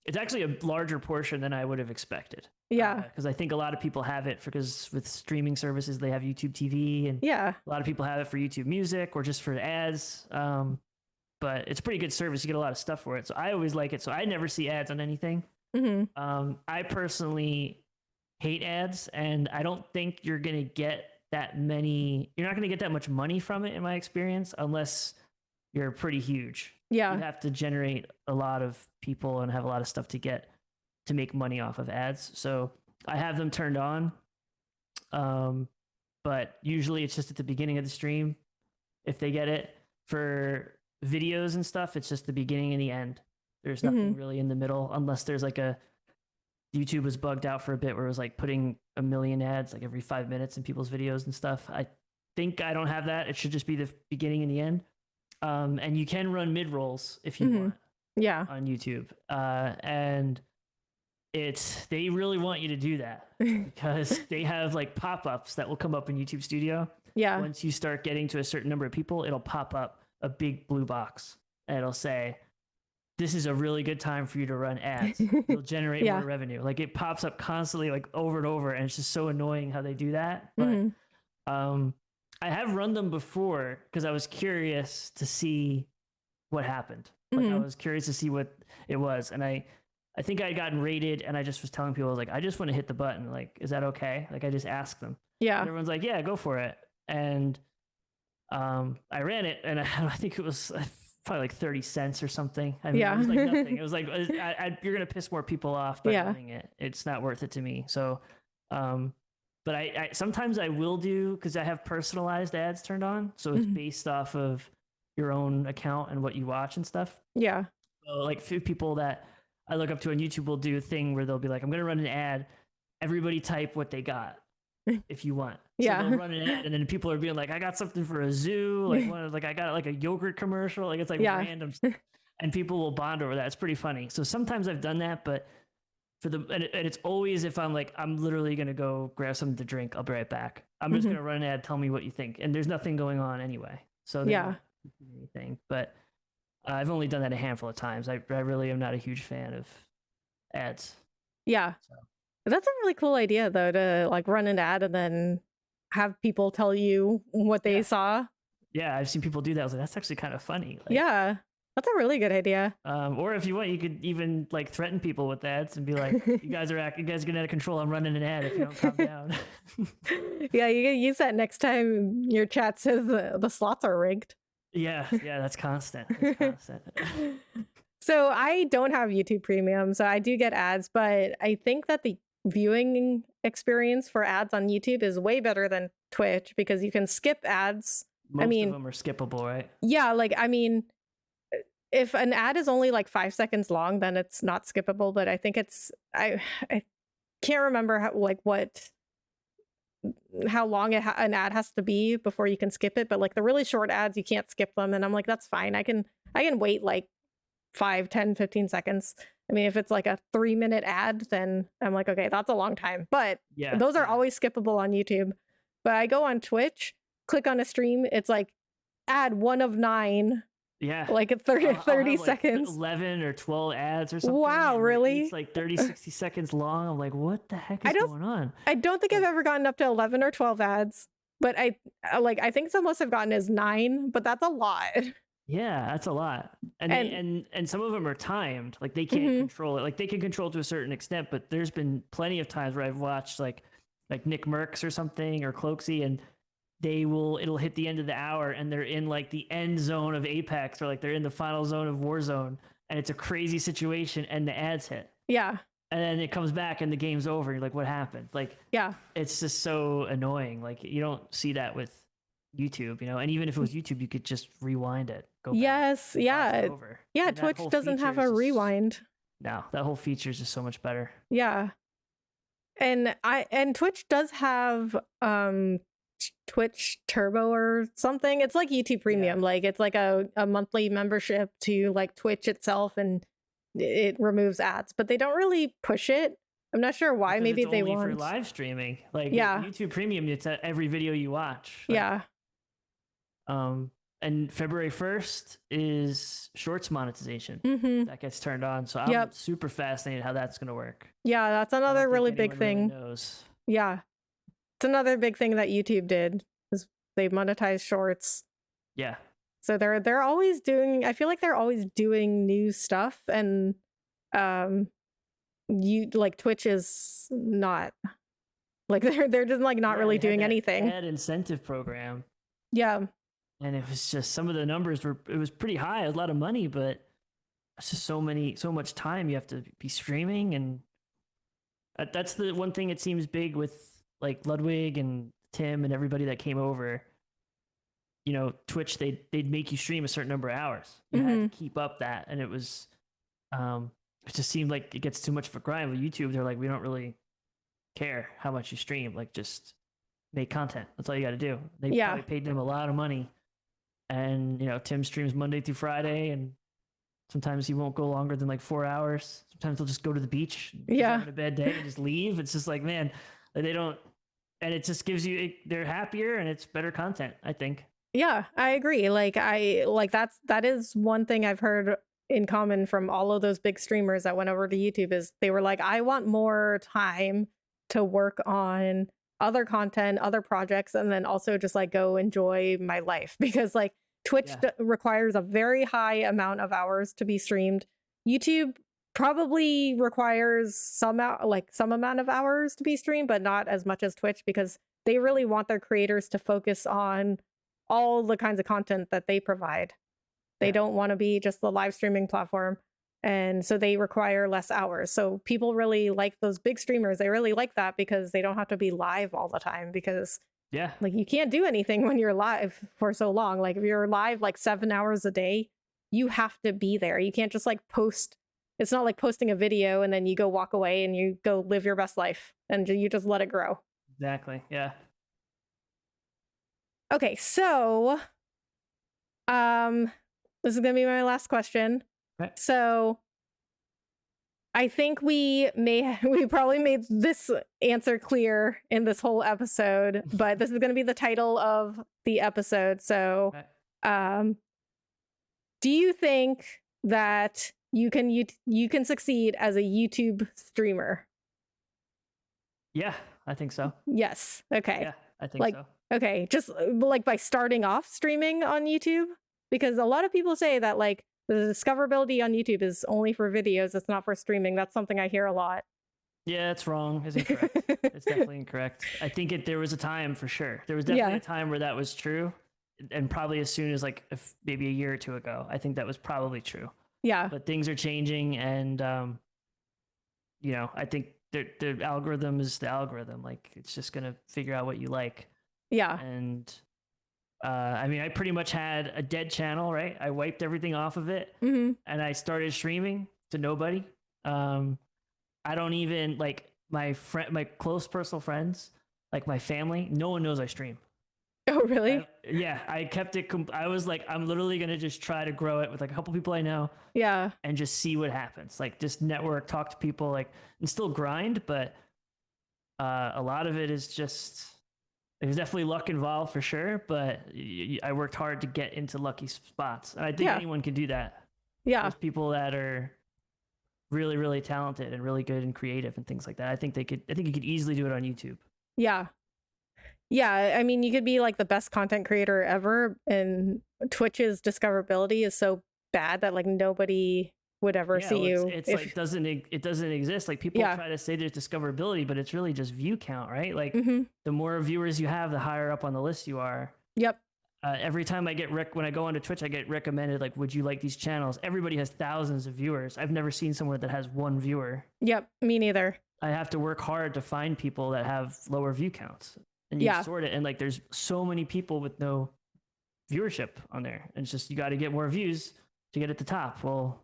it's actually a larger portion than I would have expected. Yeah, because I think a lot of people have it because with streaming services they have YouTube TV, and a lot of people have it for YouTube Music or just for ads. But it's a pretty good service. You get a lot of stuff for it. So I always like it. So I never see ads on anything. Mm-hmm. I personally hate ads, and I don't think you're going to get that many. You're not going to get that much money from it, in my experience, unless you're pretty huge. Yeah. You have to generate a lot of people and have a lot of stuff to make money off of ads. So I have them turned on. But usually it's just at the beginning of the stream if they get it. For videos and stuff, it's just the beginning and the end. There's nothing really in the middle, unless there's like YouTube was bugged out for a bit where it was like putting a million ads like every 5 minutes in people's videos and stuff. I think I don't have that. It should just be the beginning and the end. And you can run mid rolls if you want. Yeah. On YouTube. And they really want you to do that because they have like pop-ups that will come up in YouTube Studio. Yeah. Once you start getting to a certain number of people, it'll pop up a big blue box and it'll say, this is a really good time for you to run ads. You'll generate more revenue. Like it pops up constantly, like over and over. And it's just so annoying how they do that. But I have run them before because I was curious to see what happened. Like I was curious to see what it was. And I think I had gotten rated and I just was telling people, I was like, I just want to hit the button. Like, is that okay? Like I just asked them. Yeah. And everyone's like, yeah, go for it. And I ran it and I think it was probably like 30 cents or something. I mean, it was like nothing. It was like, you're going to piss more people off by running it. It's not worth it to me. So, but I sometimes I will do, because I have personalized ads turned on. So it's based off of your own account and what you watch and stuff. Yeah. So like few people that I look up to on YouTube will do a thing where they'll be like, I'm going to run an ad. Everybody type what they got if you want. So they'll run an ad, and then people are being like, I got something for a zoo. Like I got like a yogurt commercial. Like it's like random stuff. And people will bond over that. It's pretty funny. So sometimes I've done that, but and it's always if I'm like, I'm literally going to go grab something to drink. I'll be right back. I'm just going to run an ad. Tell me what you think. And there's nothing going on anyway. So anything, but I've only done that a handful of times. I really am not a huge fan of ads. Yeah. So. That's a really cool idea though, to like run an ad and then have people tell you what they saw. Yeah, I've seen people do that. I was like, that's actually kind of funny. Like, yeah. That's a really good idea. Or if you want, you could even like threaten people with ads and be like, you guys are getting out of control. I'm running an ad if you don't calm down. Yeah, you can use that next time your chat says the slots are rigged. Yeah, that's constant. It's constant. So I don't have YouTube Premium, so I do get ads, but I think that the viewing experience for ads on YouTube is way better than Twitch because you can skip ads. Most of them are skippable, right? Yeah, like I mean, if an ad is only like 5 seconds long, then it's not skippable. But I think it's I can't remember how long an ad has to be before you can skip it. But like the really short ads, you can't skip them, and I'm like, that's fine. I can wait like 5, 10, 15 seconds. I mean, if it's like a 3-minute ad, then I'm like, okay, that's a long time. But those are always skippable on YouTube. But I go on Twitch, click on a stream, it's like ad 1 of 9. Yeah. Like 30 seconds. Like 11 or 12 ads or something. Wow, really? It's like 30, 60 seconds long. I'm like, what the heck is going on? I don't think I've ever gotten up to 11 or 12 ads, but I think the most I've gotten is 9, but that's a lot. Yeah, that's a lot. And some of them are timed. Like they can't control it. Like they can control to a certain extent, but there's been plenty of times where I've watched like Nick Merckx or something or Cloaksy, and it'll hit the end of the hour and they're in like the end zone of Apex, or like they're in the final zone of Warzone, and it's a crazy situation and the ads hit. Yeah. And then it comes back and the game's over. You're like, what happened? Like, yeah, it's just so annoying. Like you don't see that with YouTube, and even if it was YouTube, you could just rewind it. Go back, yeah. Yeah, Twitch doesn't have a rewind. No, that whole feature is just so much better. Yeah. And Twitch does have Twitch Turbo or something. It's like YouTube Premium. Like it's like a monthly membership to like Twitch itself, and it removes ads, but they don't really push it. I'm not sure why. Because maybe it's they only want for live streaming. Like YouTube Premium, it's at every video you watch. Like, and February 1st is Shorts monetization. That gets turned on. So I'm super fascinated how that's going to work. Yeah, that's another really big thing. Really knows. Yeah. It's another big thing that YouTube did, is they monetized Shorts. Yeah. So they're always doing, I feel like they're always doing new stuff, and Twitch is not. Like they're just like not really doing anything. Ad incentive program. Yeah. And it was just, some of the numbers it was pretty high. It was a lot of money, but it's just so much time you have to be streaming. And that's the one thing it seems big with like Ludwig and Tim and everybody that came over. Twitch, they'd make you stream a certain number of hours. You had to keep up that. And it was, it just seemed like it gets too much of a grind. With YouTube, they're like, we don't really care how much you stream. Like, just make content. That's all you got to do. They probably paid them a lot of money. And, Tim streams Monday through Friday, and sometimes he won't go longer than like 4 hours. Sometimes he'll just go to the beach, having a bad day, and just leave. It's just like, man, they don't, and it just gives you, they're happier and it's better content, I think. Yeah, I agree. That is one thing I've heard in common from all of those big streamers that went over to YouTube, is they were like, I want more time to work on other content, other projects, and then also just like go enjoy my life, because like Twitch requires a very high amount of hours to be streamed. YouTube probably requires some amount of hours to be streamed, but not as much as Twitch, because they really want their creators to focus on all the kinds of content that they provide. They don't want to be just the live streaming platform. And so they require less hours. So people really like those big streamers. They really like that because they don't have to be live all the time, because like you can't do anything when you're live for so long. Like if you're live like 7 hours a day, you have to be there. You can't just like post It's not like posting a video and then you go walk away and you go live your best life and you just let it grow. Exactly. Yeah. Okay, so this is gonna be my last question. Okay. So I think we probably made this answer clear in this whole episode, but this is gonna be the title of the episode. So Okay. do you think that you can succeed as a YouTube streamer? Yeah, I think so. Yes. Okay. Yeah, I think so. Okay, just like by starting off streaming on YouTube, because a lot of people say that like the discoverability on YouTube is only for videos, it's not for streaming. That's something I hear a lot. Yeah, it's wrong. It's incorrect. It's definitely incorrect. I think there was a time for sure. There was definitely a time where that was true, and probably as soon as like maybe a year or two ago, I think that was probably true. Yeah. But things are changing, and I think the algorithm is the algorithm. Like it's just gonna figure out what you like. Yeah. And I mean, I pretty much had a dead channel, right? I wiped everything off of it, and I started streaming to nobody. I don't even like my close personal friends, like my family. No one knows I stream. Oh, really? I kept it. I was like, I'm literally gonna just try to grow it with like a couple people I know. Yeah. And just see what happens. Like, just network, talk to people, like, and still grind. But a lot of it is just. There's definitely luck involved for sure, but I worked hard to get into lucky spots. And I think anyone can do that. Yeah. There's people that are really, really talented and really good and creative and things like that. I think you could easily do it on YouTube. Yeah. Yeah. I mean, you could be like the best content creator ever, and Twitch's discoverability is so bad that like nobody would ever see you. It's like it doesn't exist. Like people try to say there's discoverability, but it's really just view count, right? Like the more viewers you have, the higher up on the list you are. Yep. Every time when I go onto Twitch, I get recommended like, would you like these channels? Everybody has thousands of viewers. I've never seen somewhere that has one viewer. Yep, me neither. I have to work hard to find people that have lower view counts, and you sort it. And like, there's so many people with no viewership on there, and it's just you got to get more views to get at the top. Well,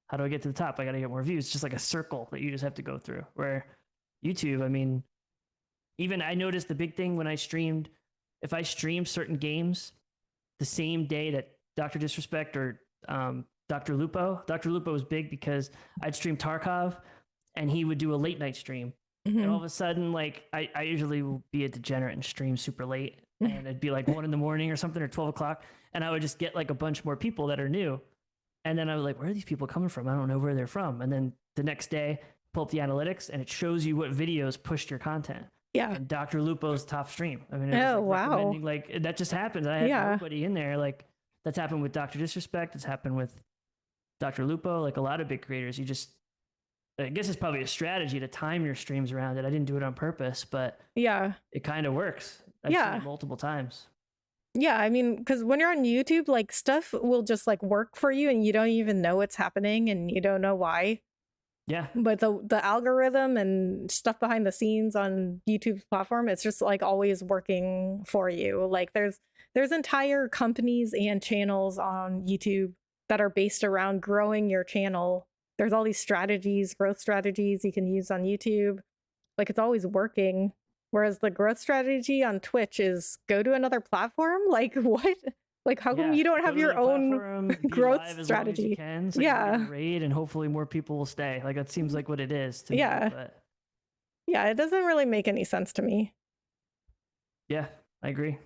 how do I get to the top? I got to get more views. It's just like a circle that you just have to go through. Where YouTube, I mean, even I noticed the big thing when I streamed, if I streamed certain games the same day that Dr. Disrespect or Dr. Lupo was big because I'd stream Tarkov and he would do a late night stream. And all of a sudden, like I usually will be a degenerate and stream super late, and it'd be like 1 a.m. or something, or 12 o'clock. And I would just get like a bunch more people that are new. And then I was like, where are these people coming from? I don't know where they're from. And then the next day, pull up the analytics and it shows you what videos pushed your content. Yeah. And Dr. Lupo's top stream. I mean, wow. Like that just happens. I had nobody in there. Like that's happened with Dr. Disrespect. It's happened with Dr. Lupo. Like a lot of big creators, I guess it's probably a strategy to time your streams around it. I didn't do it on purpose, but it kind of works. I've seen it multiple times. Yeah, I mean, because when you're on YouTube, like stuff will just like work for you and you don't even know what's happening and you don't know why. Yeah. But the algorithm and stuff behind the scenes on YouTube's platform, it's just like always working for you. Like there's entire companies and channels on YouTube that are based around growing your channel. There's all these strategies, growth strategies you can use on YouTube. Like it's always working. Whereas the growth strategy on Twitch is go to another platform. Like what? Like how come you don't have your own growth strategy? You can, so you can raid and hopefully more people will stay. Like that seems like what it is to me. But... yeah, it doesn't really make any sense to me. Yeah, I agree.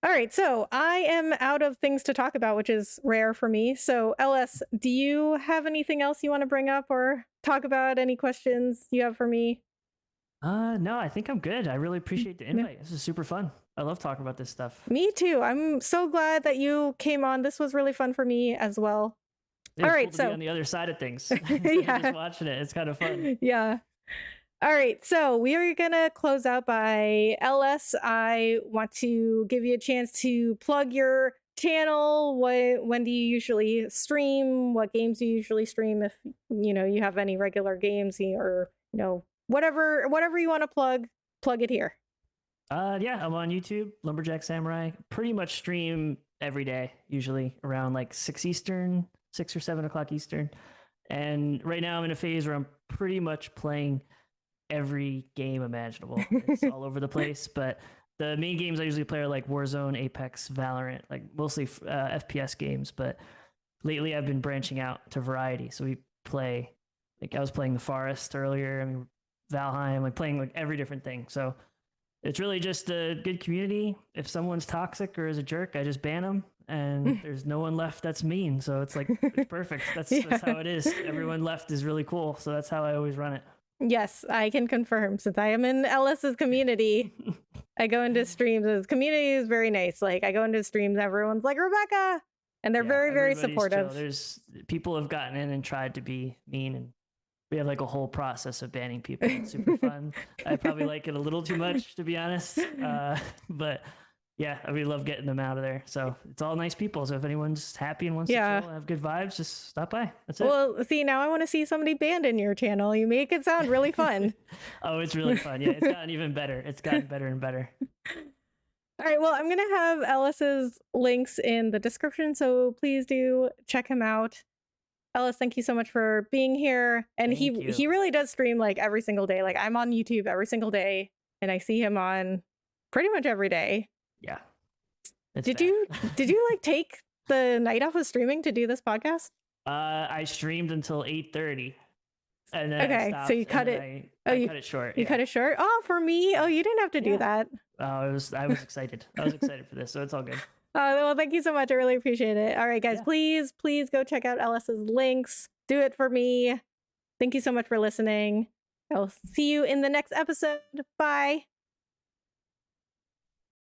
All right, so I am out of things to talk about, which is rare for me. So LS, do you have anything else you want to bring up or talk about? Any questions you have for me? No, I think I'm good. I really appreciate the invite. This is super fun. I love talking about this stuff. Me too. I'm so glad that you came on. This was really fun for me as well. All right, cool to be on the other side of things. Just watching it. It's kind of fun. Yeah. All right, so we are gonna close out by LS. I want to give you a chance to plug your channel. When do you usually stream? What games do you usually stream? If you have any regular games, or whatever you want to plug it here. Yeah, I'm on YouTube, LumberjackSamurai. Pretty much stream every day, usually around like 6 Eastern, 6 or 7 o'clock Eastern. And right now I'm in a phase where I'm pretty much playing every game imaginable. It's all over the place, but the main games I usually play are like Warzone, Apex, Valorant, like mostly FPS games. But lately I've been branching out to variety. So we play, like I was playing The Forest earlier. I mean, Valheim, like playing like every different thing. So it's really just a good community. If someone's toxic or is a jerk, I just ban them, and there's no one left that's mean. So it's like it's perfect. That's how it is. Everyone left is really cool. So that's how I always run it. Yes, I can confirm. Since I am in Ellis's community, I go into streams. His community is very nice. Like I go into streams, everyone's like Rebecca, and they're very, very supportive. Chill. There's people have gotten in and tried to be mean, and we have like a whole process of banning people. It's super fun. I probably like it a little too much, to be honest. But yeah, we love getting them out of there. So it's all nice people. So if anyone's happy and wants to chill, have good vibes, just stop by. That's it. Well, see, now I want to see somebody banned in your channel. You make it sound really fun. Oh, it's really fun. Yeah, it's gotten even better. It's gotten better and better. All right, well, I'm going to have Ellis's links in the description, so please do check him out. Ellis, thank you so much for being here. And he really does stream like every single day. Like I'm on YouTube every single day, and I see him on pretty much every day. Yeah. Did you like take the night off of streaming to do this podcast? I streamed until 8:30. And then okay, so you cut it. I cut it short. You cut it short? Oh, for me? Oh, you didn't have to do that. Oh, I was excited. I was excited for this, so it's all good. Well, thank you so much. I really appreciate it. All right, guys, please go check out Ellis's links. Do it for me. Thank you so much for listening. I'll see you in the next episode. Bye.